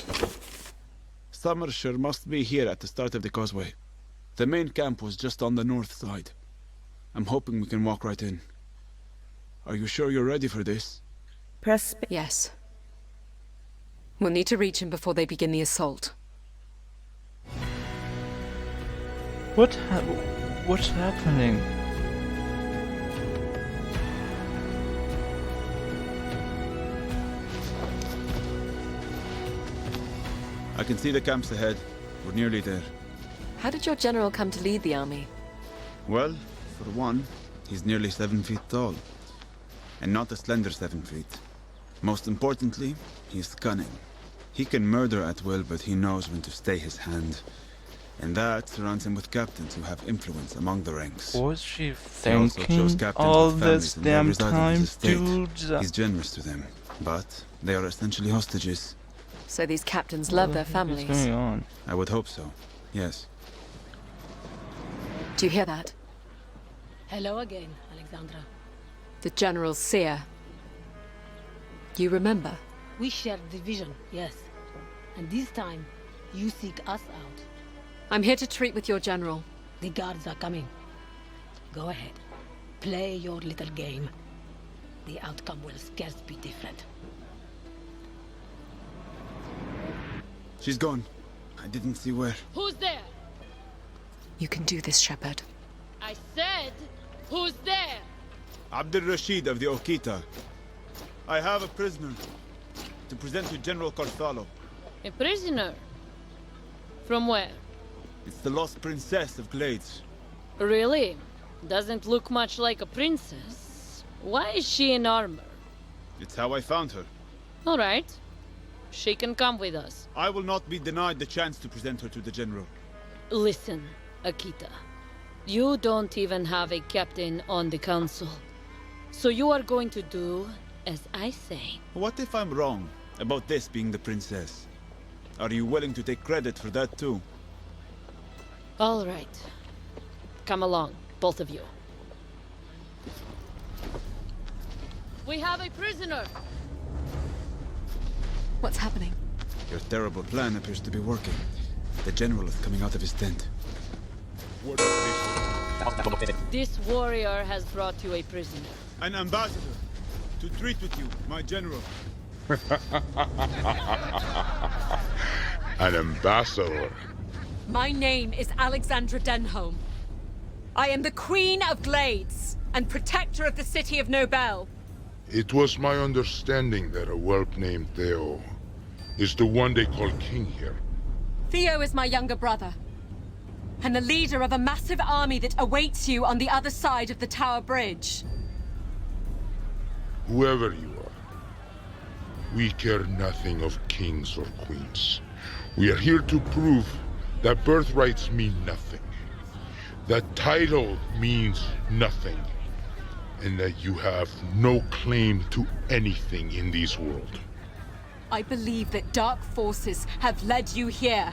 Somershire must be here at the start of the causeway. The main camp was just on the north side. I'm hoping we can walk right in. Are you sure you're ready for this? Yes. We'll need to reach him before they begin the assault. What's happening? I can see the camps ahead. We're nearly there. How did your general come to lead the army? Well, for one, he's nearly 7 feet tall. And not a slender 7 feet. Most importantly, he's cunning. He can murder at will, but he knows when to stay his hand. And that surrounds him with captains who have influence among the ranks. What was she He also thinking chose captains all with families this and they damn reside on time, his estate. dude? He's generous to them, but they are essentially hostages. So these captains love their families. What's going on? I would hope so, yes. Do you hear that? Hello again, Alexandra. The General's seer. You remember? We shared the vision, yes. And this time, you seek us out. I'm here to treat with your general. The guards are coming. Go ahead. Play your little game. The outcome will scarce be different. She's gone. I didn't see where. Who's there? You can do this, Shepherd. I said, who's there? Abdul Rashid of the Okita. I have a prisoner to present to General Carthalo. A prisoner? From where? It's the lost princess of Glades. Really? Doesn't look much like a princess. Why is she in armor? It's how I found her. All right. She can come with us. I will not be denied the chance to present her to the General. Listen, Akita. You don't even have a captain on the council. So you are going to do as I say. What if I'm wrong about this being the princess? Are you willing to take credit for that too? All right. Come along, both of you. We have a prisoner! What's happening? Your terrible plan appears to be working. The General is coming out of his tent. This warrior has brought you a prisoner. An ambassador to treat with you, my General. An ambassador. My name is Alexandra Denholm. I am the Queen of Glades and protector of the city of Nobel. It was my understanding that a whelp named Theo is the one they call king here. Theo is my younger brother, and the leader of a massive army that awaits you on the other side of the Tower Bridge. Whoever you are, we care nothing of kings or queens. We are here to prove that birthrights mean nothing, that title means nothing, and that you have no claim to anything in this world. I believe that dark forces have led you here,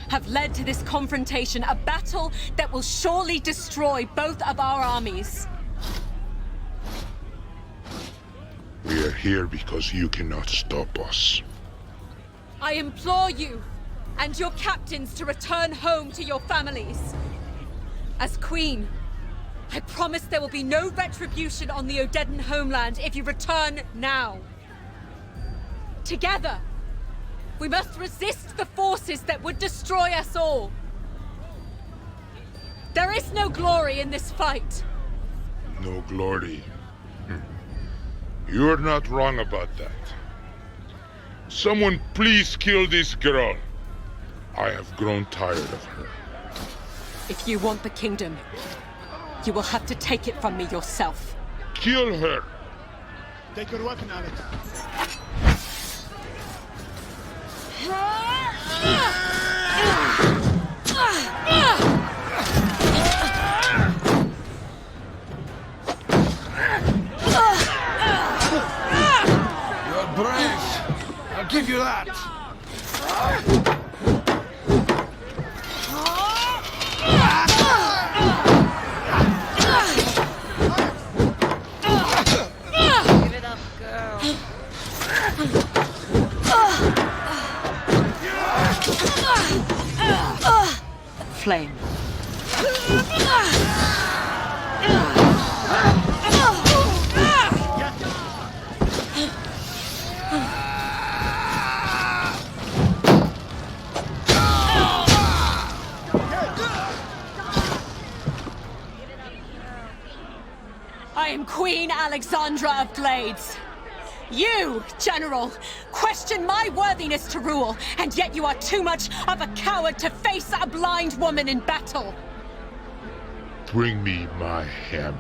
have led to this confrontation, a battle that will surely destroy both of our armies. We are here because you cannot stop us. I implore you and your captains to return home to your families. As Queen, I promise there will be no retribution on the Odedan homeland if you return now. Together, we must resist the forces that would destroy us all. There is no glory in this fight. No glory. You're not wrong about that. Someone please kill this girl. I have grown tired of her. If you want the kingdom, You will have to take it from me yourself. Kill her! Take your weapon, Alex. You're brave. I'll give you that. Give it up, girl. Flame. I am Queen Alexandra of Glades. You, General, question my worthiness to rule, and yet you are too much of a coward to face a blind woman in battle. Bring me my hammer.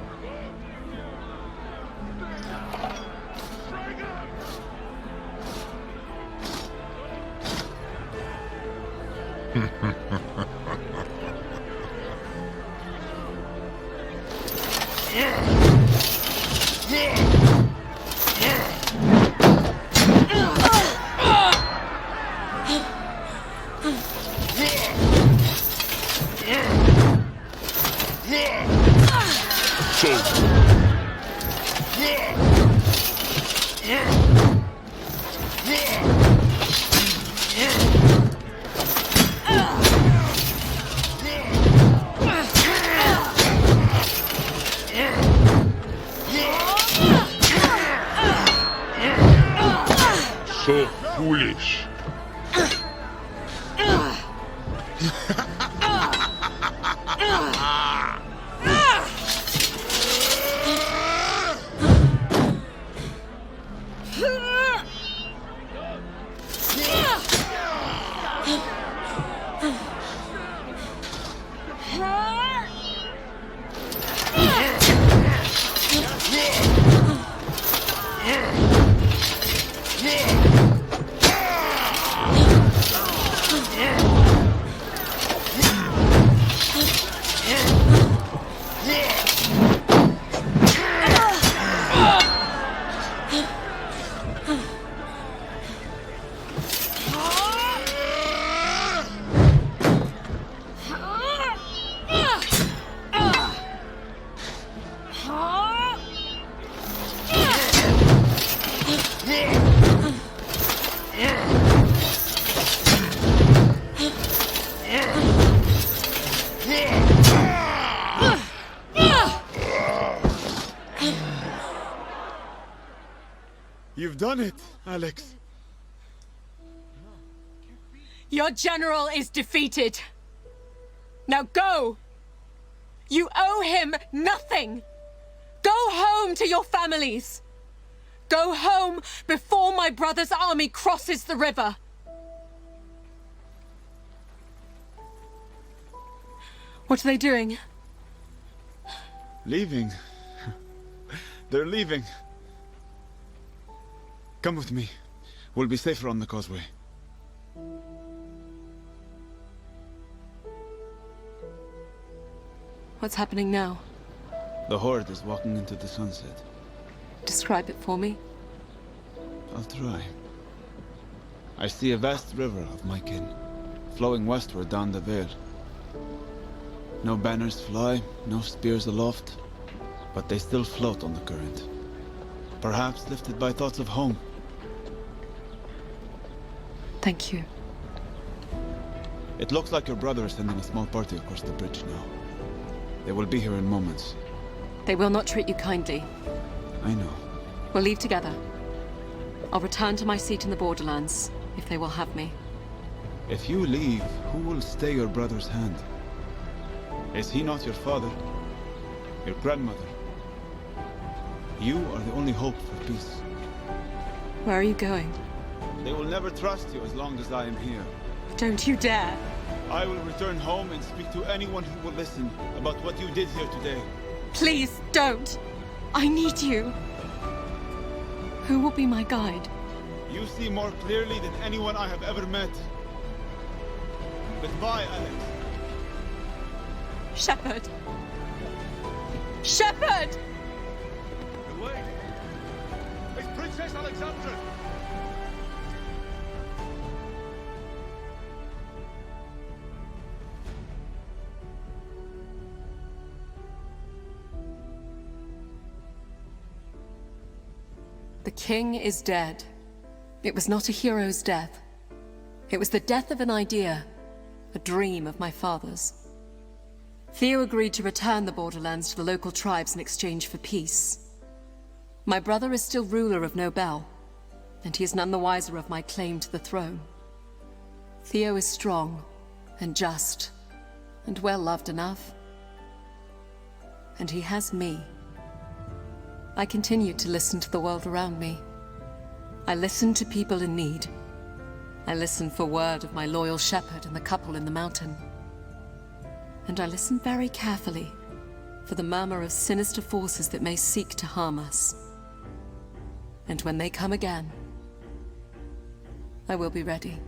So foolish. You've done it, Alex. Your general is defeated. Now go! You owe him nothing! Go home to your families! Go home before my brother's army crosses the river! What are they doing? Leaving. They're leaving. Come with me. We'll be safer on the causeway. What's happening now? The Horde is walking into the sunset. Describe it for me. I'll try. I see a vast river of my kin, flowing westward down the Vale. No banners fly, no spears aloft, but they still float on the current. Perhaps lifted by thoughts of home. Thank you. It looks like your brother is sending a small party across the bridge now. They will be here in moments. They will not treat you kindly. I know. We'll leave together. I'll return to my seat in the borderlands, if they will have me. If you leave, who will stay your brother's hand? Is he not your father? Your grandmother? You are the only hope for peace. Where are you going? They will never trust you as long as I am here. Don't you dare! I will return home and speak to anyone who will listen about what you did here today. Please, don't. I need you. Who will be my guide? You see more clearly than anyone I have ever met. Goodbye, Alex. Shepherd. Shepherd! Wait! It's Princess Alexandra! The king is dead. It was not a hero's death. It was the death of an idea, a dream of my father's. Theo agreed to return the borderlands to the local tribes in exchange for peace. My brother is still ruler of Nobel, and he is none the wiser of my claim to the throne. Theo is strong and just and well loved enough. And he has me. I continued to listen to the world around me. I listened to people in need. I listened for word of my loyal shepherd and the couple in the mountain. And I listened very carefully for the murmur of sinister forces that may seek to harm us. And when they come again, I will be ready.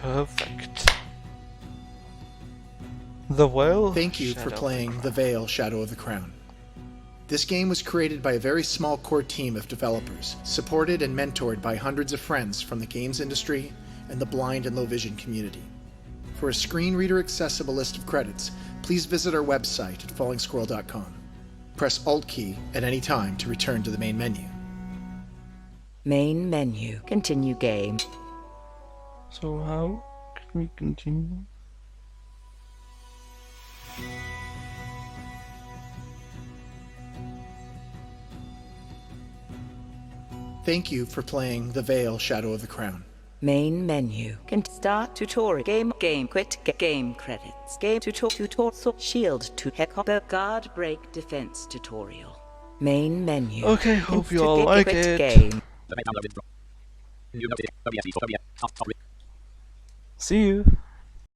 Perfect. The Vale. Thank you for playing The Vale, Shadow of the Crown. This game was created by a very small core team of developers, supported and mentored by hundreds of friends from the games industry and the blind and low vision community. For a screen reader accessible list of credits, please visit our website at fallingsquirrel.com. Press Alt key at any time to return to the main menu. Main menu. Continue game. So how can we continue? Thank you for playing The Vale, Shadow of the Crown. Main menu. Can start tutorial. Game quit. Game credits. Game tutorial. Shield to heck. Guard break defense tutorial. Main menu. Okay, hope you all like it. Game. See you.